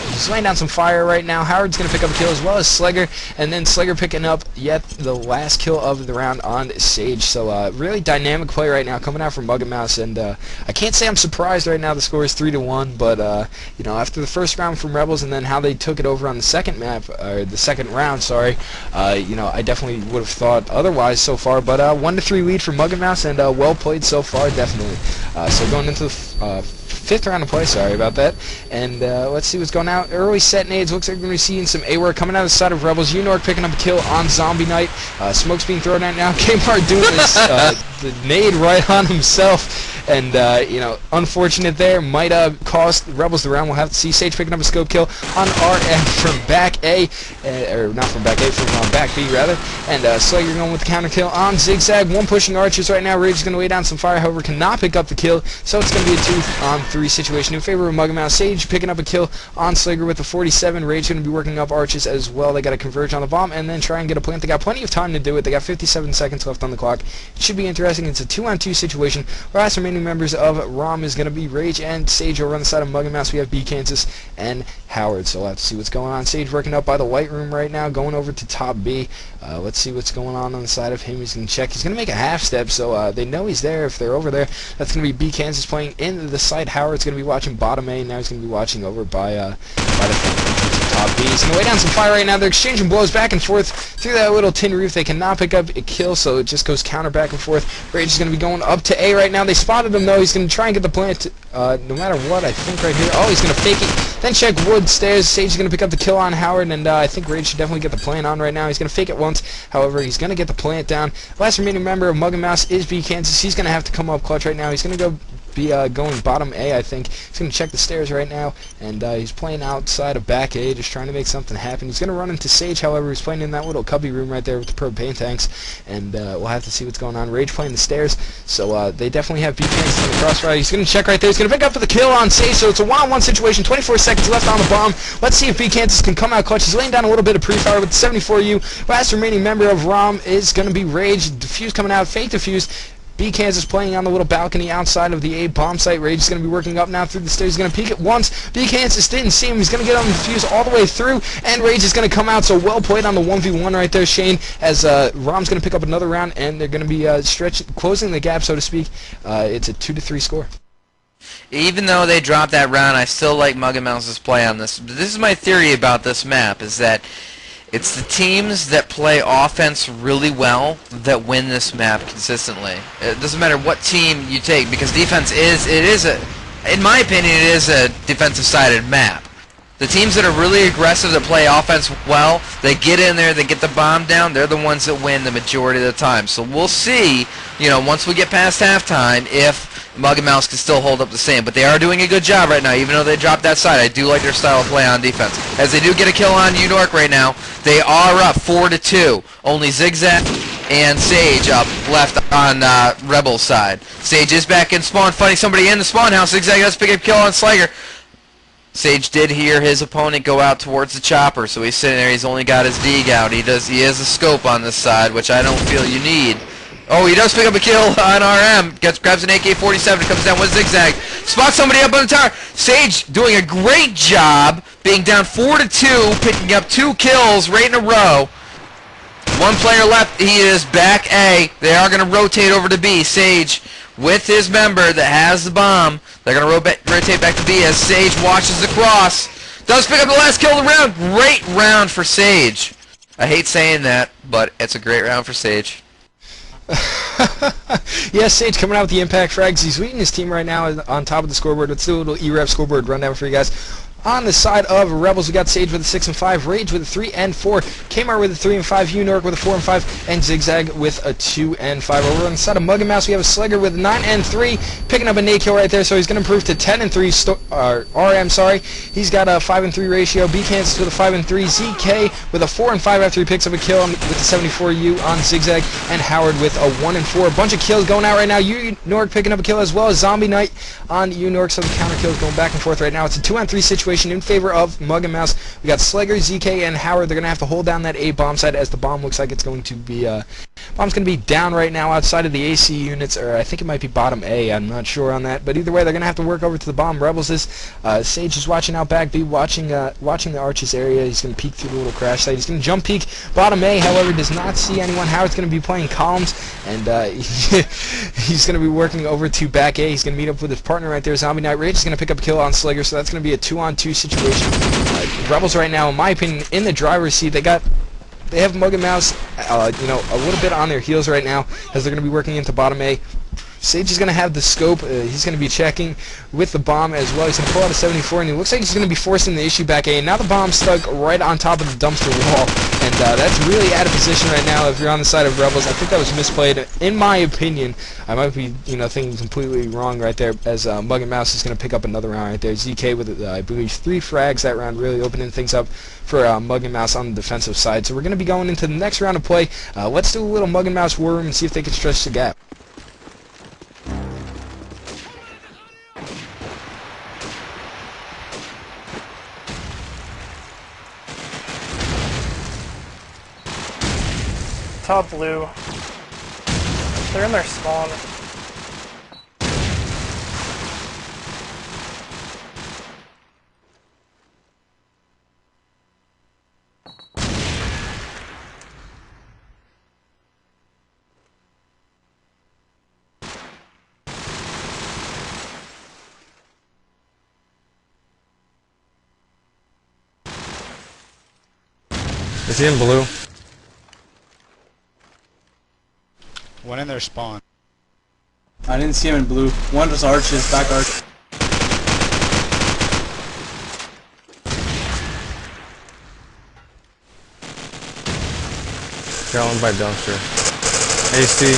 He's laying down some fire right now. Howard's going to pick up a kill as well as Slegger, and then Slegger picking up yet the last kill of the round on Sage. So really dynamic play right now coming out from Mug and Mouse, and I can't say I'm surprised right now the score is 3-1, but you know, after the first round from Rebels and then how they took it over on the second map, or the second round, sorry, you know, I definitely would have thought otherwise so far, but 1-3 lead for Mug and Mouse, and well played so far, definitely. So going into the 5th round of play, sorry about that, and let's see what's going out. Early set nades, looks like we're going to be seeing some A-work coming out of the side of Rebels. Unork picking up a kill on Zombie Knight. Smoke's being thrown out now. Kmart doing this, the nade right on himself, and you know, unfortunate there. Might cost Rebels the round. We'll have to see. Sage picking up a scope kill on RM from back A, or not from back A, from back B rather. And Slayer going with the counter kill on Zigzag. One pushing archers right now. Rage is going to lay down some fire, however, cannot pick up the kill. So it's going to be a 2-on-3 situation in favor of Mug'em Mouse. Sage picking up a kill on Slayer with the 47. Rage going to be working up archers as well. They got to converge on the bomb and then try and get a plant. They got plenty of time to do it. They got 57 seconds left on the clock. It should be interesting. It's a 2-on-2 situation. Last remaining members of ROM is going to be Rage and Sage. Over on the side of Mug'em Mouse, we have B Kansas and Howard. So we'll have to see what's going on. Sage working up by the white room right now, going over to top B. Let's see what's going on the side of him. He's going to check. He's going to make a half step, so they know he's there if they're over there. That's going to be B Kansas playing into the side. Howard's going to be watching bottom A. Now he's going to be watching over by the top B. He's going to lay down some fire right now. They're exchanging blows back and forth through that little tin roof. They cannot pick up a kill, so it just goes counter back and forth. Rage is going to be going up to A right now. They spotted him, though. He's going to try and get the plant no matter what, I think, right here. Oh, he's going to fake it. Then check wood stairs. Sage is going to pick up the kill on Howard, and I think Rage should definitely get the plant on right now. He's going to fake it once. However, he's going to get the plant down. Last remaining member of Mug'em Mouse is B Kansas. He's going to have to come up clutch right now. He's going to go be going bottom A, I think. He's going to check the stairs right now, and he's playing outside of back A, just trying to make something happen. He's going to run into Sage, however. He's playing in that little cubby room right there with the propane tanks, and we'll have to see what's going on. Rage playing the stairs, so they definitely have B Kansas in the crossfire. He's going to check right there. He's going to pick up for the kill on Sage, so it's a one-on-one situation. 24 seconds left on the bomb. Let's see if B Kansas can come out clutch. He's laying down a little bit of pre-fire with the 74U. Last remaining member of ROM is going to be Rage. Defuse coming out, fake defuse. B Kansas playing on the little balcony outside of the A bomb site. Rage is going to be working up now through the stairs. He's going to peek it once. B Kansas didn't see him. He's going to get on the defuse all the way through, and Rage is going to come out. So well played on the 1v1 right there, Shane, as ROM's going to pick up another round, and they're going to be closing the gap, so to speak. It's a 2-3 score. Even though they dropped that round, I still like Mug'em Mouse's play on this. This is my theory about this map, is that it's the teams that play offense really well that win this map consistently. It doesn't matter what team you take, because defense in my opinion, it is a defensive-sided map. The teams that are really aggressive, that play offense well, they get in there, they get the bomb down, they're the ones that win the majority of the time. So we'll see, you know, once we get past halftime, if Mug'em Mouse can still hold up the same. But they are doing a good job right now, even though they dropped that side. I do like their style of play on defense. As they do get a kill on U-Nork right now, they are up 4-2. Only Zigzag and Sage up left on Rebels side. Sage is back in spawn, fighting somebody in the spawn house. Zigzag does pick up a kill on Slayer. Sage did hear his opponent go out towards the chopper, so he's sitting there. He's only got his dig out. He has a scope on this side, which I don't feel you need. Oh, he does pick up a kill on RM. Grabs an AK-47, comes down with Zigzag. Spots somebody up on the tower. Sage doing a great job, being down 4-2, picking up 2 kills right in a row. 1 player left. He is back A. They are going to rotate over to B. Sage with his member that has the bomb. They're going to rotate back to B as Sage watches across. Does pick up the last kill of the round. Great round for Sage. I hate saying that, but it's a great round for Sage. Yes, Sage coming out with the impact frags. He's leading his team right now on top of the scoreboard. Let's do a little e-rev scoreboard rundown for you guys. On the side of Rebels, we got Sage with a 6 and 5, Rage with a 3 and 4, Kmart with a 3 and 5, U-Nork with a 4 and 5, and Zigzag with a 2 and 5. Over on the side of Mug'em Mouse, we have a Slugger with a 9 and 3, picking up a nade kill right there, so he's going to improve to 10 and 3. RM, sorry, he's got a 5 and 3 ratio. B Kansas with a 5 and 3, ZK with a 4 and 5 after he picks up a kill with the 74U on Zigzag, and Howard with a 1 and 4. A bunch of kills going out right now. U-Nork picking up a kill as well as Zombie Knight on U-Nork, so the counter kills going back and forth right now. It's a 2 on 3 situation in favor of Mug'em Mouse. We got Slugger, ZK, and Howard. They're going to have to hold down that A bomb site, as the bomb looks like it's going to be bomb's going to be down right now outside of the AC units, or I think it might be bottom A. I'm not sure on that, but either way, they're going to have to work over to the bomb. Rebels is Sage is watching out back B, watching the arches area. He's going to peek through the little crash site. He's going to jump peek bottom A, however, does not see anyone. Howard's going to be playing columns, and he's going to be working over to back A. He's going to meet up with his partner right there, Zombie Knight. Rage is going to pick up a kill on Slugger, so that's going to be a 2-on-2 situation. Rebels right now, in my opinion, in the driver's seat. They have Mug'em Mouse, you know, a little bit on their heels right now, as they're going to be working into bottom A. Sage is going to have the scope. He's going to be checking with the bomb as well. He's going to pull out a 74, and it looks like he's going to be forcing the issue back A. And now the bomb's stuck right on top of the dumpster wall, and that's really out of position right now if you're on the side of Rebels. I think that was misplayed, in my opinion. I might be, thinking completely wrong right there, as Mug and Mouse is going to pick up another round right there. ZK with, I believe, 3 frags that round, really opening things up for Mug and Mouse on the defensive side. So we're going to be going into the next round of play. Let's do a little Mug and Mouse war room and see if they can stretch the gap. Top blue. They're in their spawn. Is he in blue? One in their spawn. I didn't see him in blue. One was arches, back arch. Going by dumpster. AC.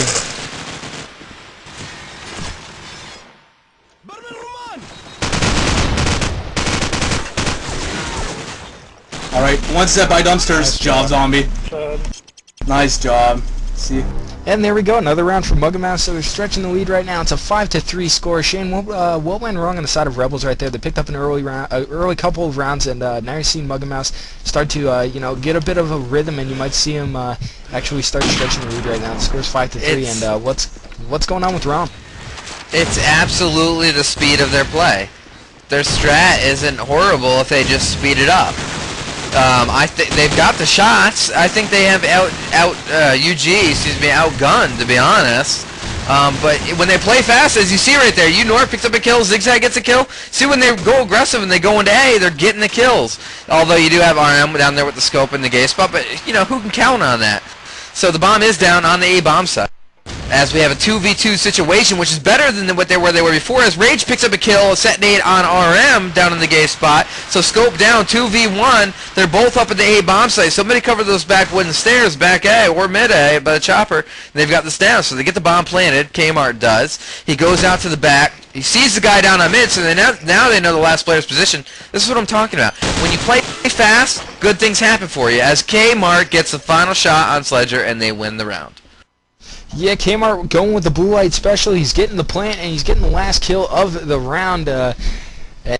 Alright, one step by dumpsters. Nice job, zombie. Nice job. See. And there we go, another round for Mug and Mouse. So they're stretching the lead right now. It's a 5-3 score. Shane, what went wrong on the side of Rebels right there? They picked up an early couple of rounds, and now you're seeing Mug and Mouse start to get a bit of a rhythm, and you might see him actually start stretching the lead right now. The score's 5-3, and what's going on with Rom? It's absolutely the speed of their play. Their strat isn't horrible if they just speed it up. I think they've got the shots. I think they have outgunned, to be honest. But when they play fast, as you see right there, North picks up a kill, Zigzag gets a kill. See, when they go aggressive and they go into A, they're getting the kills. Although you do have RM down there with the scope and the gay spot, but who can count on that? So the bomb is down on the A bomb side, as we have a 2v2 situation, which is better than where they were before, as Rage picks up a kill, set nade on RM down in the gay spot. So scope down, 2v1, they're both up at the A bomb site. Somebody cover those back wooden stairs, back A or mid A, by the chopper, and they've got this down. So they get the bomb planted, Kmart does. He goes out to the back, he sees the guy down on mid, so now they know the last player's position. This is what I'm talking about. When you play fast, good things happen for you, as Kmart gets the final shot on Sledger, and they win the round. Yeah, Kmart going with the blue light special. He's getting the plant, and he's getting the last kill of the round. And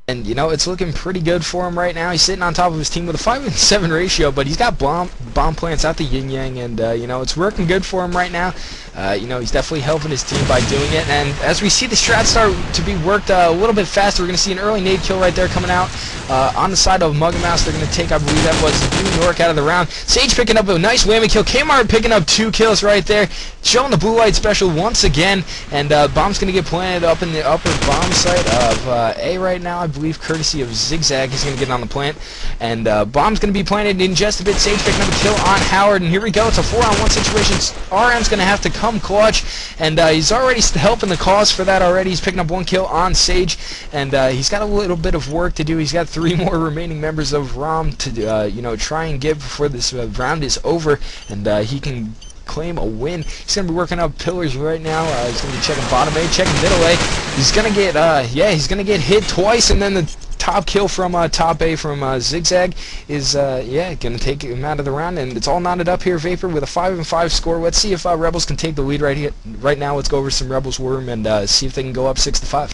it's looking pretty good for him right now. He's sitting on top of his team with a 5-7 ratio, but he's got bomb plants out the yin yang, and it's working good for him right now. He's definitely helping his team by doing it. And as we see the strat start to be worked a little bit faster, we're going to see an early nade kill right there coming out on the side of Mug and Mouse. They're going to take, I believe that was New York, out of the round. Sage picking up a nice whammy kill. Kmart picking up 2 kills right there, showing the blue light special once again. And bomb's going to get planted up in the upper bomb site of A right now, I believe, courtesy of Zigzag. He's going to get on the plant. And bomb's going to be planted in just a bit. Sage picking up a kill on Howard. And here we go. It's a 4-on-1 situation. RM's going to have to come clutch, and he's already helping the cause for that already. He's picking up 1 kill on Sage, and he's got a little bit of work to do. He's got 3 more remaining members of ROM to try and get before this round is over, and he can claim a win. He's going to be working up pillars right now. He's going to be checking bottom A, checking middle A. He's going to get he's going to get hit twice, and then the top kill from top A from Zigzag is going to take him out of the round, and it's all knotted up here, Vapor, with a 5-5 score. Let's see if Rebels can take the lead right now. Let's go over some Rebels worm and see if they can go up 6-5.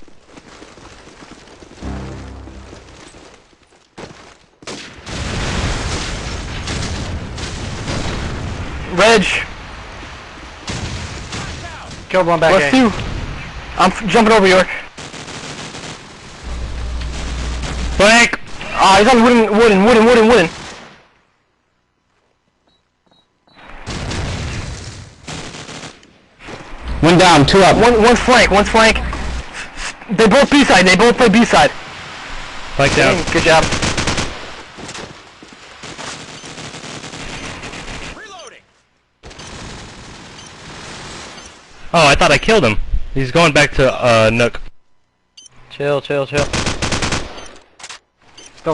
Reg. Killed one back. Let's do. I'm jumping over York. Flank! Ah, he's on wooden. One down, 2 up. One's flank. They both B-side, they both play B-side. Flank down. Good job. Oh, I thought I killed him. He's going back to Nook. Chill. Still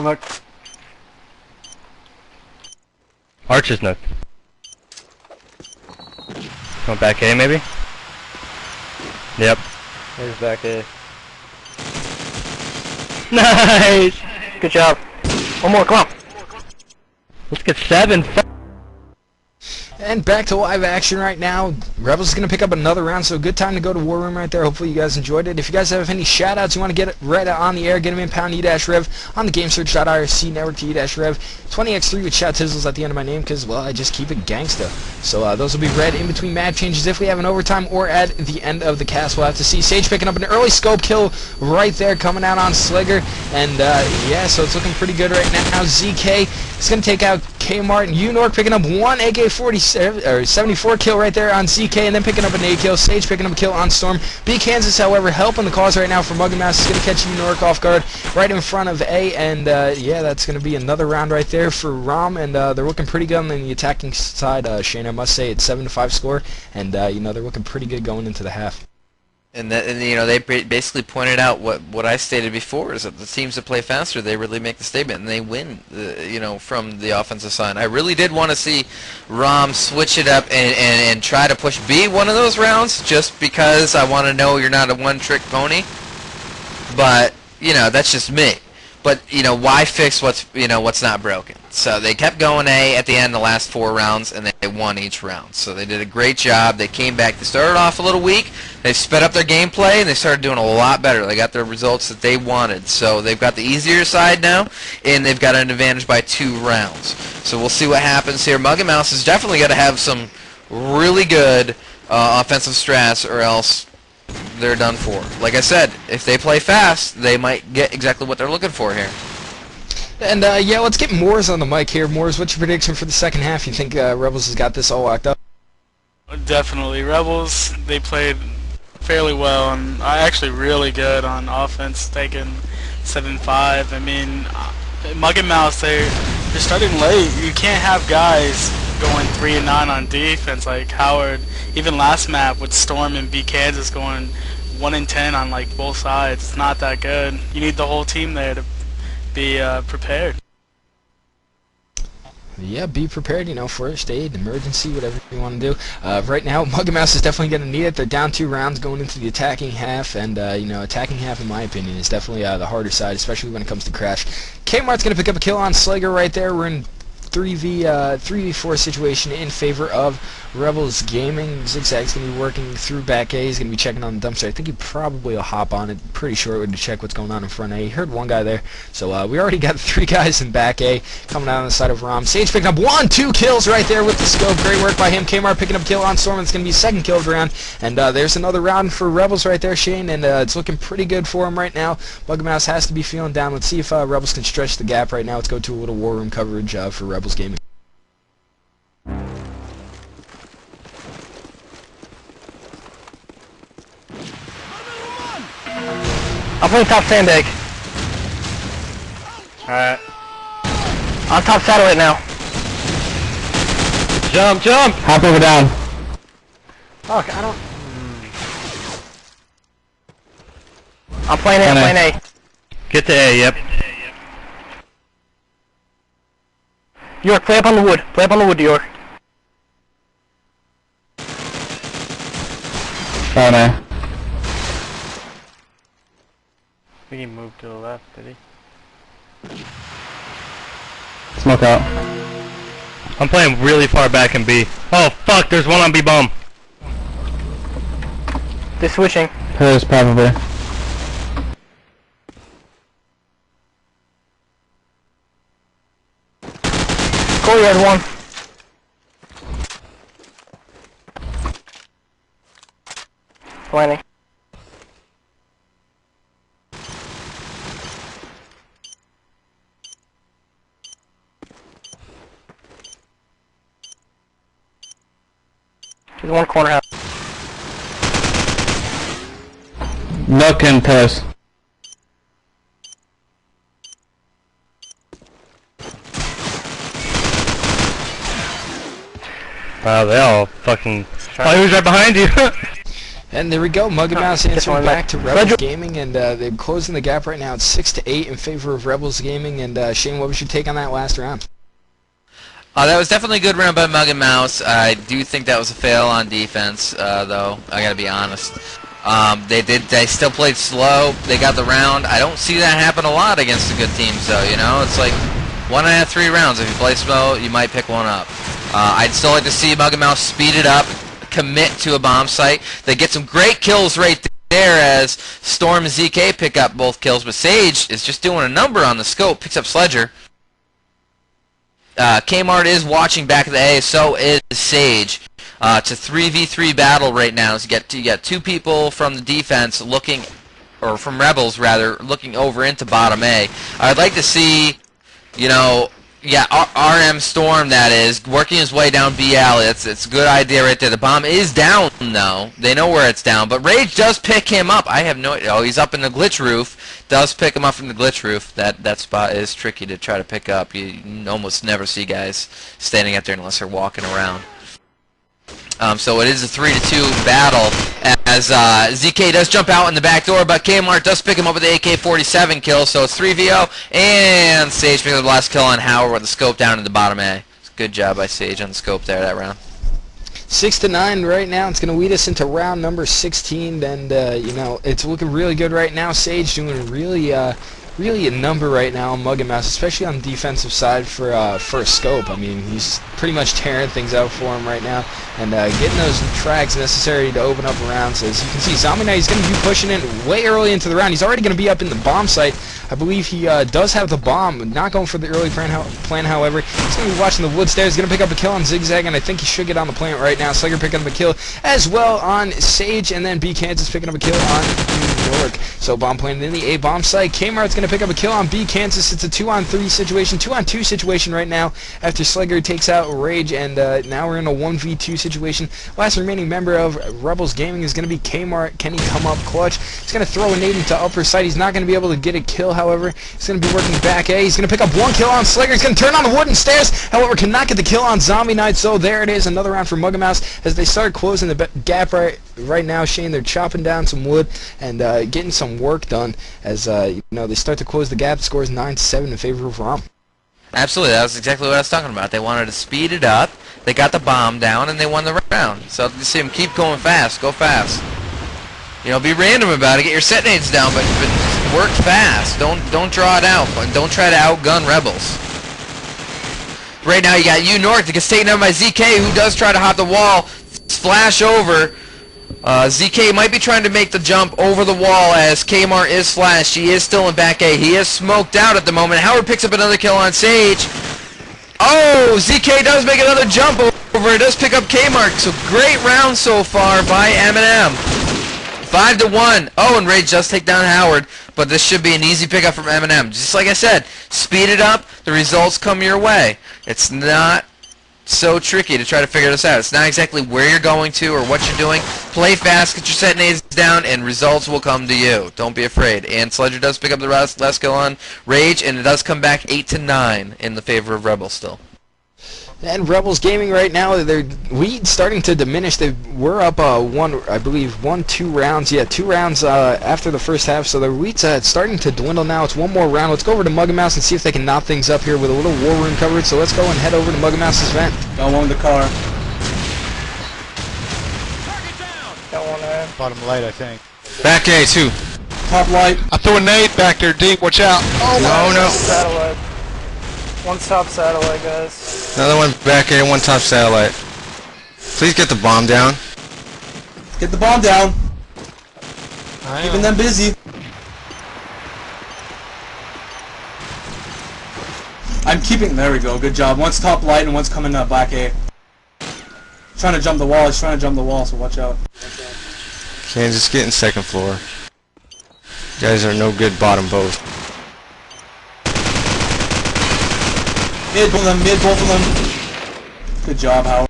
Nook. Arch is Nook. Going back A maybe? Yep. Here's back A. Nice! Good job. One more, come on. Let's get 7. And back to live action right now. Rebels is going to pick up another round, so good time to go to War Room right there. Hopefully you guys enjoyed it. If you guys have any shout-outs you want to get right on the air, get them in pound e-rev on the gamesearch.irc network to e-rev. 20x3 with shout tizzles at the end of my name because, well, I just keep it gangsta. So those will be read in between map changes if we have an overtime or at the end of the cast. We'll have to see. Sage picking up an early scope kill right there coming out on Sligger. And, yeah, so it's looking pretty good right now. ZK is going to take out Kmart and Unork picking up one AK-47 or 74 kill right there on ZK, and then picking up an 8 kill. Sage picking up a kill on Storm. B Kansas, however, helping the cause right now for Mug and Mouse. Is going to catch Unork off guard right in front of A, and yeah, that's going to be another round right there for Rom, and they're looking pretty good on the attacking side. Shane, I must say, it's 7-5 score, and you know, they're looking pretty good going into the half. And you know, they basically pointed out what I stated before, is that the teams that play faster, they really make the statement and they win, you know, from the offensive side. I really did want to see Rom switch it up and try to push B one of those rounds, just because I want to know you're not a one-trick pony. But you know, that's just me. But you know, why fix what's not broken? So they kept going A at the end, the last 4 rounds, and they won each round. So they did a great job. They came back. They started off a little weak. They sped up their gameplay, and they started doing a lot better. They got the results that they wanted. So they've got the easier side now, and they've got an advantage by 2 rounds. So we'll see what happens here. Mug and Mouse has definitely got to have some really good offensive strats, or else they're done for. Like I said, if they play fast, they might get exactly what they're looking for here. And yeah, let's get Moores on the mic here. Moores, what's your prediction for the second half? You think Rebels has got this all locked up? Definitely. Rebels, they played fairly well, and actually really good on offense, taking 7-5. I mean, Mug and Mouse, they're starting late. You can't have guys going 3-9 on defense like Howard. Even last map with Storm and B Kansas going 1-10 on like both sides. It's not that good. You need the whole team there to be prepared. Yeah, be prepared, you know, first aid, emergency, whatever you want to do. Right now, Mug and Mouse is definitely going to need it. They're down 2 rounds going into the attacking half, and, you know, attacking half, in my opinion, is definitely the harder side, especially when it comes to Crash. Kmart's going to pick up a kill on Slager right there. We're in 3v4 situation in favor of Rebels Gaming. Zigzag's going to be working through back A. He's going to be checking on the dumpster. I think he probably will hop on it pretty short to check what's going on in front A. He heard one guy there. So we already got 3 guys in back A coming out on the side of Rom. Sage picking up 1-2 kills right there with the scope. Great work by him. Kmart picking up a kill on Storm. It's going to be 2nd kill of the round. And there's another round for Rebels right there, Shane. And it's looking pretty good for him right now. Mug and Mouse has to be feeling down. Let's see if Rebels can stretch the gap right now. Let's go to a little War Room coverage for Rebels Gaming. I'm playing top sandbag. Alright. On top satellite now. Jump! Hop over down. Fuck, I don't... I'm playing A, I'm playing A. Get to A, yep. York, play up on the wood. Play up on the wood, York. Oh no. I think he moved to the left, did he? Smoke out. I'm playing really far back in B. Oh fuck, there's one on B bomb. They're switching. Hers probably. Courtyard 1. Planning. There's one corner house. Nook and Pillars. Wow, they all fucking... Oh, he was right behind you! And there we go, Mug and Mouse answering back to Rebels Gaming, and they're closing the gap right now. It's 6-8 in favor of Rebels Gaming. And Shane, what was your take on that last round? That was definitely a good round by Mug and Mouse. I do think that was a fail on defense, though. I gotta be honest. They still played slow. They got the round. I don't see that happen a lot against a good team, so you know, it's like 1 out of 3 rounds. If you play slow, you might pick one up. I'd still like to see Mug and Mouse speed it up, commit to a bomb site. They get some great kills right there as Storm and ZK pick up both kills, but Sage is just doing a number on the scope, picks up Sledger. Kmart is watching back at the A, so is Sage. It's a 3v3 battle right now. So you got 2 people from the defense looking, or from Rebels rather, looking over into bottom A. I'd like to see, you know, yeah, RM Storm, that is, working his way down B alley. It's a good idea right there. The bomb is down, though. They know where it's down. But Rage does pick him up. I have no idea. Oh, he's up in the glitch roof. Does pick him up from the glitch roof. That spot is tricky to try to pick up. You almost never see guys standing out there unless they're walking around. So it is a 3-2 battle as ZK does jump out in the back door, but Kmart does pick him up with the AK-47 kill, so it's 3v0, and Sage picks up the last kill on Howard with the scope down in the bottom A. Good job by Sage on the scope there that round. 6-9 right now. It's going to lead us into round number 16, and you know, it's looking really good right now. Sage doing really a number right now on Mug and Mouse, especially on the defensive side for a scope. I mean, he's pretty much tearing things out for him right now, and getting those tracks necessary to open up rounds. As you can see, Zombie Knight is going to be pushing in way early into the round. He's already going to be up in the bomb site. I believe he does have the bomb, not going for the early plan, however. He's going to be watching the wood stairs. He's going to pick up a kill on Zigzag, and I think he should get on the plant right now. Slugger picking up a kill as well on Sage, and then B Kansas picking up a kill on New York. So bomb planted in the A bomb site. Kmart's going to pick up a kill on B Kansas. It's a 2-on-3 situation, 2-on-2 situation right now after Slugger takes out Rage, and now we're in a 1v2 situation. Last remaining member of Rebels Gaming is going to be Kmart. Can he come up clutch? He's going to throw a nade into upper side. He's not going to be able to get a kill, however. He's going to be working back A. He's going to pick up 1 kill on Slugger. He's going to turn on the wooden stairs, however, cannot get the kill on Zombie Knight. So there it is, another round for Mug and Mouse as they start closing the gap right now. Shane, they're chopping down some wood and getting some work done as you know, they start to close the gap. The score is 9-7 in favor of Rom. Absolutely, that was exactly what I was talking about. They wanted to speed it up, they got the bomb down, and they won the round. So you see them keep going fast, go fast. You know, be random about it, get your set nades down, but work fast. Don't draw it out, but don't try to outgun Rebels. Right now you got U North that gets taken down by ZK, who does try to hop the wall, flash over. ZK might be trying to make the jump over the wall as Kmart is flashed. He is still in back A. He is smoked out at the moment. Howard picks up another kill on Sage. Oh, ZK does make another jump over. He does pick up Kmart. So great round so far by MnM. 5-1. Oh, and Rage does take down Howard, but this should be an easy pickup from MnM. Just like I said, speed it up. The results come your way. It's not so tricky to try to figure this out. It's not exactly where you're going to or what you're doing. Play fast, get your set nades down, and results will come to you. Don't be afraid. And Sledger does pick up the last kill on Rage, and it does come back 8-9 in the favor of Rebels still. And Rebels Gaming right now, their lead starting to diminish. They were up I believe 1-2 rounds. Yeah, 2 rounds after the first half. So their lead's starting to dwindle now. It's one more round. Let's go over to Mug and Mouse and see if they can knot things up here with a little war room coverage. So let's go and head over to Mug and Mouse's vent. Got one in the car. Got one there. Bottom light, I think. Back A, 2. Top light. I threw a nade back there deep, watch out. Oh, no. Satellite. One top satellite, guys. Another one back A, 1 top satellite. Please get the bomb down. Get the bomb down. Keeping them busy. I'm keeping, there we go, good job. One's top light and one's coming up back A. Trying to jump the wall, he's trying to jump the wall, so watch out. Kansas getting 2nd floor. You guys are no good bottom both. Mid both of them. Good job, Howard.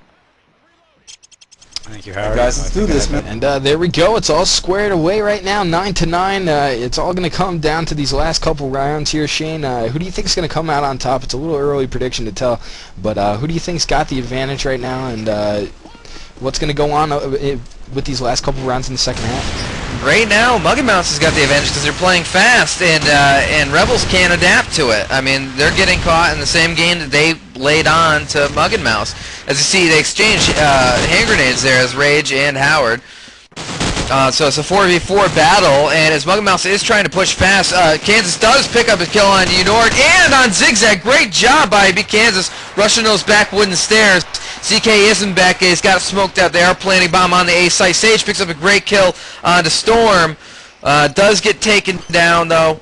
Thank you, Howard. Right, guys, let's do this, man. And there we go. It's all squared away right now, 9-9. It's all going to come down to these last couple rounds here, Shane. Who do you think is going to come out on top? It's a little early prediction to tell, but who do you think's got the advantage right now? And what's going to go on with these last couple rounds in the second half? Right now, Muggy Mouse has got the advantage because they're playing fast, and Rebels can't adapt to it. I mean, they're getting caught in the same game that they laid on to Muggy Mouse. As you see, they exchange hand grenades there as Rage and Howard. So it's a 4v4 battle, and as Muggy Mouse is trying to push fast, Kansas does pick up a kill on Unork and on Zigzag. Great job by Kansas rushing those back wooden stairs. CK isn't back. He's got it smoked out. They are planting bomb on the A site. Sage picks up a great kill on the Storm. Does get taken down, though,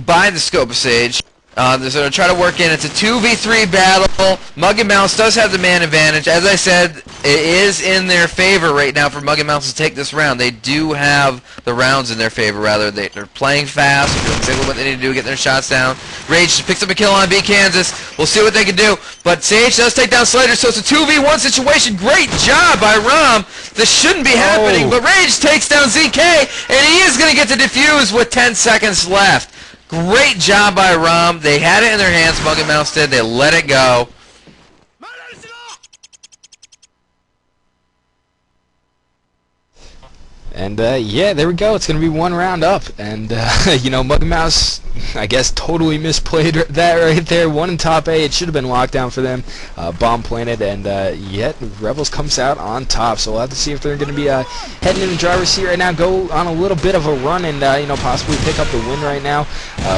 by the scope of Sage. They're going to try to work in. It's a 2v3 battle. Muggy Mouse does have the man advantage. As I said, it is in their favor right now for Muggy Mouse to take this round. They do have the rounds in their favor, rather. They're playing fast, doing exactly what they need to do, get their shots down. Rage picks up a kill on Kansas. We'll see what they can do. But Sage does take down Slater, so it's a 2v1 situation. Great job by Rom. This shouldn't be happening, but Rage takes down ZK, and he is going to get to defuse with 10 seconds left. Great job by Rom. They had it in their hands, Muggy Mouse did. They let it go. And yeah, there we go. It's going to be one round up. And, you know, Muggy Mouse, I guess, totally misplayed that right there. One in top A. It should have been lockdown for them. Bomb planted, and yet Rebels comes out on top. So we'll have to see if they're going to be heading in the driver's seat right now, go on a little bit of a run, and, you know, possibly pick up the win right now.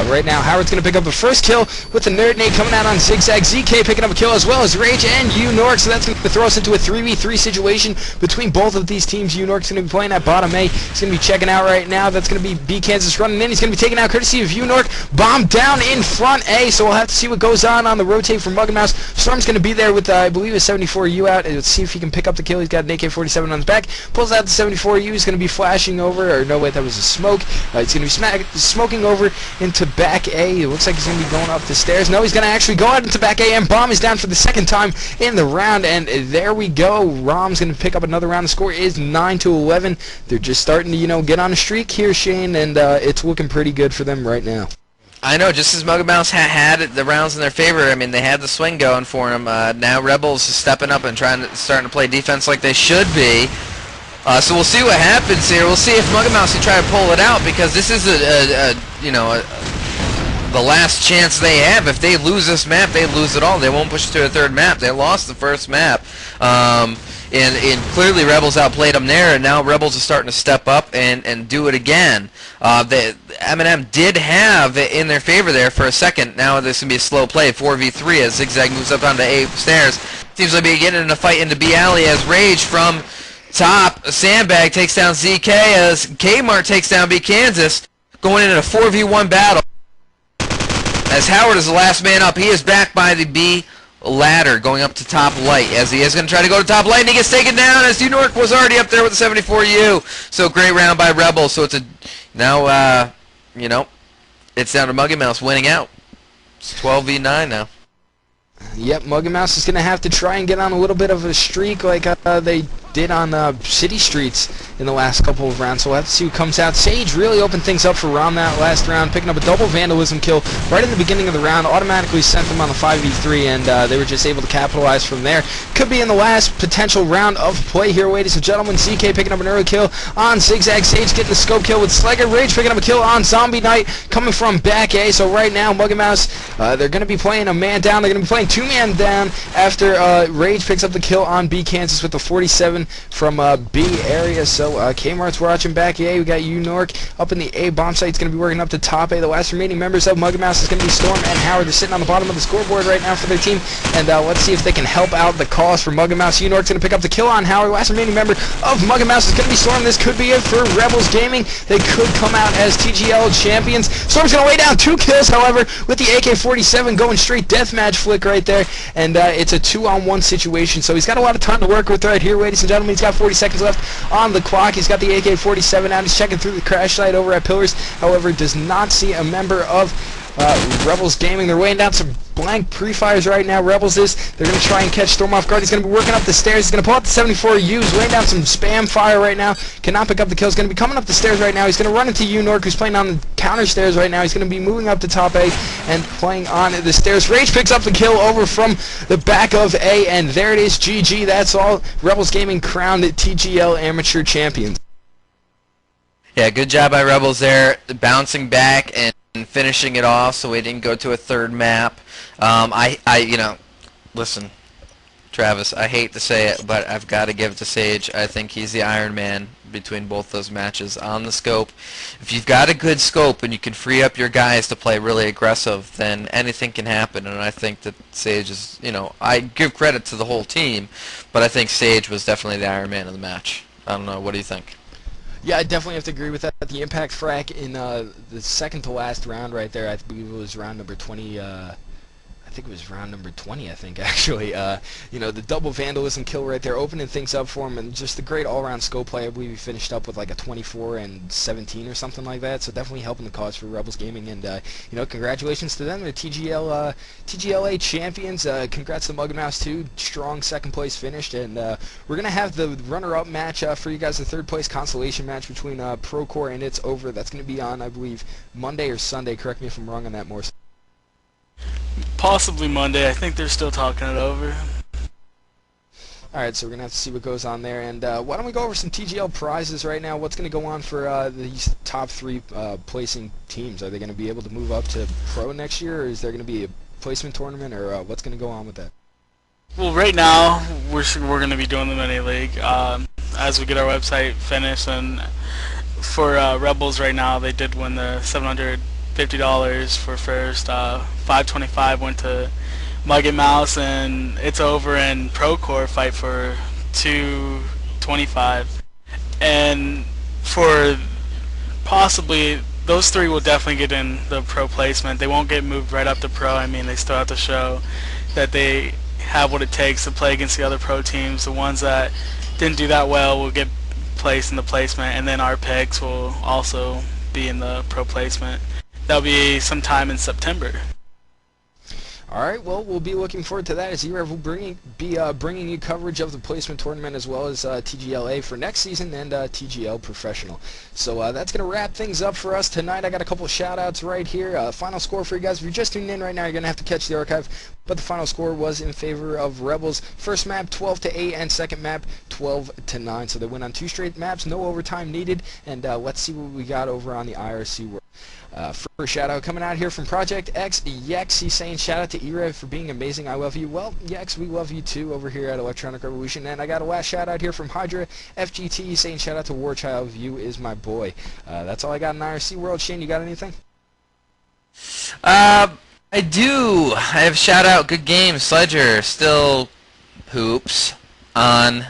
Right now, Howard's going to pick up the first kill with the Nerd Nade coming out on Zigzag. ZK picking up a kill as well as Rage and Unork. So that's going to throw us into a 3v3 situation between both of these teams. Unork's going to be playing at bottom A. He's going to be checking out right now. That's going to be Kansas running in. He's going to be taken out courtesy of Unork. Bomb down in front A, so we'll have to see what goes on the rotate from Muggy Mouse. Storm's going to be there with, I believe, a 74U out. Let's see if he can pick up the kill. He's got an AK-47 on his back. Pulls out the 74U. He's going to be flashing over, or no, wait, that was a smoke. He's going to be smoking over into back A. It looks like he's going to be going up the stairs. No, he's going to actually go out into back A, and Bomb is down for the second time in the round, and there we go. Rom's going to pick up another round. The score is 9-11. They're just starting to, you know, get on a streak here, Shane, and it's looking pretty good for them right now. I know, just as Muggy Mouse had the rounds in their favor, I mean, they had the swing going for them. Now Rebels is stepping up and starting to play defense like they should be. So we'll see what happens here. We'll see if Muggy Mouse can try to pull it out, because this is the last chance they have. If they lose this map, they lose it all. They won't push to a third map. They lost the first map. And clearly Rebels outplayed them there, and now Rebels are starting to step up and do it again. MnM did have it in their favor there for a second. Now this can be a slow play, 4v3 as Zigzag moves up onto A stairs. Seems like they're getting in a fight into B alley as Rage from top Sandbag takes down ZK as Kmart takes down Kansas, going into a 4v1 battle. As Howard is the last man up, he is backed by the B ladder going up to top light, as he is going to try to go to top light, and he gets taken down as Unork was already up there with the 74U. So great round by Rebels. So it's now you know, it's down to Muggy Mouse winning out. It's 12v9 now. Yep, Muggy Mouse is going to have to try and get on a little bit of a streak like they did on City Streets in the last couple of rounds. So we'll have to see who comes out. Sage really opened things up for Rom that last round, picking up a double vandalism kill right in the beginning of the round, automatically sent them on the 5v3, and they were just able to capitalize from there. Could be in the last potential round of play here, ladies and gentlemen. ZK picking up an early kill on Zigzag. Sage getting the scope kill with Slugger. Rage picking up a kill on Zombie Knight coming from back A. So right now, Muggy Mouse, they're going to be playing a man down. They're going to be playing two-man down after Rage picks up the kill on Kansas with the 47 from B area. So Kmart's watching back A. We got Unork up in the A bomb site. He's going to be working up to top A. The last remaining members of Muggy Mouse is going to be Storm and Howard. They're sitting on the bottom of the scoreboard right now for their team. And let's see if they can help out the cause for Muggy Mouse. Unork's going to pick up the kill on Howard. Last remaining member of Muggy Mouse is going to be Storm. This could be it for Rebels Gaming. They could come out as TGL champions. Storm's going to lay down 2 kills, however, with the AK-47 going straight deathmatch flick right there. And it's a 2-on-1 situation. So he's got a lot of time to work with right here, ladies and gentlemen. He's got 40 seconds left on the clock. He's got the AK-47 out. He's checking through the crash site over at Pillars. However, does not see a member of Rebels Gaming. They're weighing down some blank pre-fires right now. Rebels is. They're going to try and catch Storm off guard. He's going to be working up the stairs. He's going to pull out the 74U's, laying down some spam fire right now. Cannot pick up the kill. He's going to be coming up the stairs right now. He's going to run into Unork, who's playing on the counter stairs right now. He's going to be moving up to top A and playing on the stairs. Rage picks up the kill over from the back of A, and there it is. GG. That's all. Rebels Gaming crowned TGL Amateur Champions. Yeah, good job by Rebels there, bouncing back and finishing it off so we didn't go to a third map. You know, listen, Travis, I hate to say it, but I've got to give it to Sage. I think he's the Iron Man between both those matches on the scope. If you've got a good scope and you can free up your guys to play really aggressive, then anything can happen, and I think that Sage is, you know, I give credit to the whole team, but I think Sage was definitely the Iron Man of the match. I don't know, what do you think? Yeah, I definitely have to agree with that. The impact frac in the second to last round right there, I believe it was round number 20, I think it was round number 20, I think, actually. You know, the double vandalism kill right there, opening things up for him, and just a great all-around scope play. I believe he finished up with like a 24 and 17 or something like that, so definitely helping the cause for Rebels Gaming, and, you know, congratulations to them. They're TGLA champions. Congrats to Mug and Mouse, too. Strong second place finished, and we're going to have the runner-up match for you guys, the third place consolation match between Procore and It's Over. That's going to be on, I believe, Monday or Sunday. Correct me if I'm wrong on that, Morse. Possibly Monday. I think they're still talking it over. Alright, so we're going to have to see what goes on there. And why don't we go over some TGL prizes right now? What's going to go on for these top three placing teams? Are they going to be able to move up to Pro next year, or is there going to be a placement tournament, or what's going to go on with that? Well, right now, we're going to be doing the Mini League as we get our website finished. And for Rebels right now, they did win the $750 for first. $525 went to Mug and Mouse, and It's Over and Procore fight for $225. And for possibly those three will definitely get in the Pro placement. They won't get moved right up to Pro. I mean, they still have to show that they have what it takes to play against the other Pro teams. The ones that didn't do that well will get placed in the placement, and then our picks will also be in the Pro placement. That'll be sometime in September. Alright, well, we'll be looking forward to that, as e-rev will be bringing you coverage of the placement tournament as well as TGLA for next season and TGL Professional. So that's going to wrap things up for us tonight. I got a couple of shout-outs right here. Final score for you guys. If you're just tuning in right now, you're going to have to catch the archive. But the final score was in favor of Rebels. First map 12-8 and second map 12-9. So they went on 2 straight maps, no overtime needed. And let's see what we got over on the IRC world. First shout out coming out here from Project X, Yex. He's saying shout out to e-rev for being amazing. I love you. Well, Yex, we love you too over here at Electronic Revolution. And I got a last shout out here from Hydra FGT. He's saying shout out to Warchild. You is my boy. That's all I got in IRC world. Shane, you got anything? I do. I have a shout out. Good game. Sledger still poops on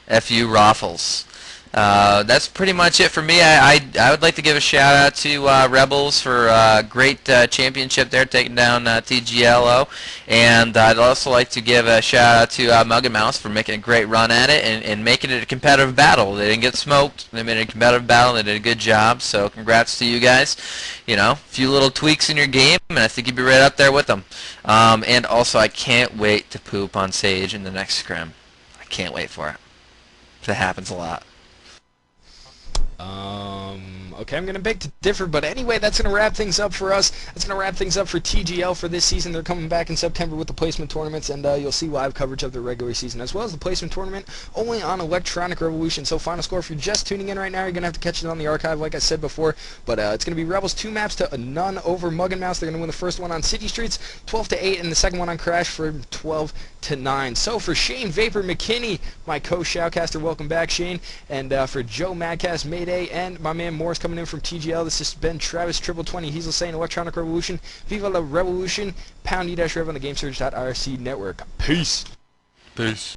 FU Raffles. That's pretty much it for me. I would like to give a shout out to Rebels for a great championship there, taking down TGLO, and I'd also like to give a shout out to Mug and Mouse for making a great run at it and making it a competitive battle. They didn't get smoked. They made it a competitive battle. They did a good job. So congrats to you guys. You know, a few little tweaks in your game, and I think you'd be right up there with them. And also, I can't wait to poop on Sage in the next scrim. I can't wait for it. That happens a lot. Okay, I'm going to beg to differ, but anyway, that's going to wrap things up for us. That's going to wrap things up for TGL for this season. They're coming back in September with the placement tournaments, and you'll see live coverage of the regular season as well as the placement tournament only on Electronic Revolution. So final score, if you're just tuning in right now, you're going to have to catch it on the archive like I said before, but it's going to be Rebels 2 maps to none over Mug and Mouse. They're going to win the first one on City Streets 12-8, and the second one on Crash for 12-9. So for Shane Vapor McKinney, my co-shoutcaster, welcome back, Shane, and for Joe Madcast Mayday, and my man Morris coming in from TGL, this has been Travis 2020. He's saying Electronic Revolution, Viva la Revolution, pound E-rev on the GameSurge.irc network. Peace. Peace.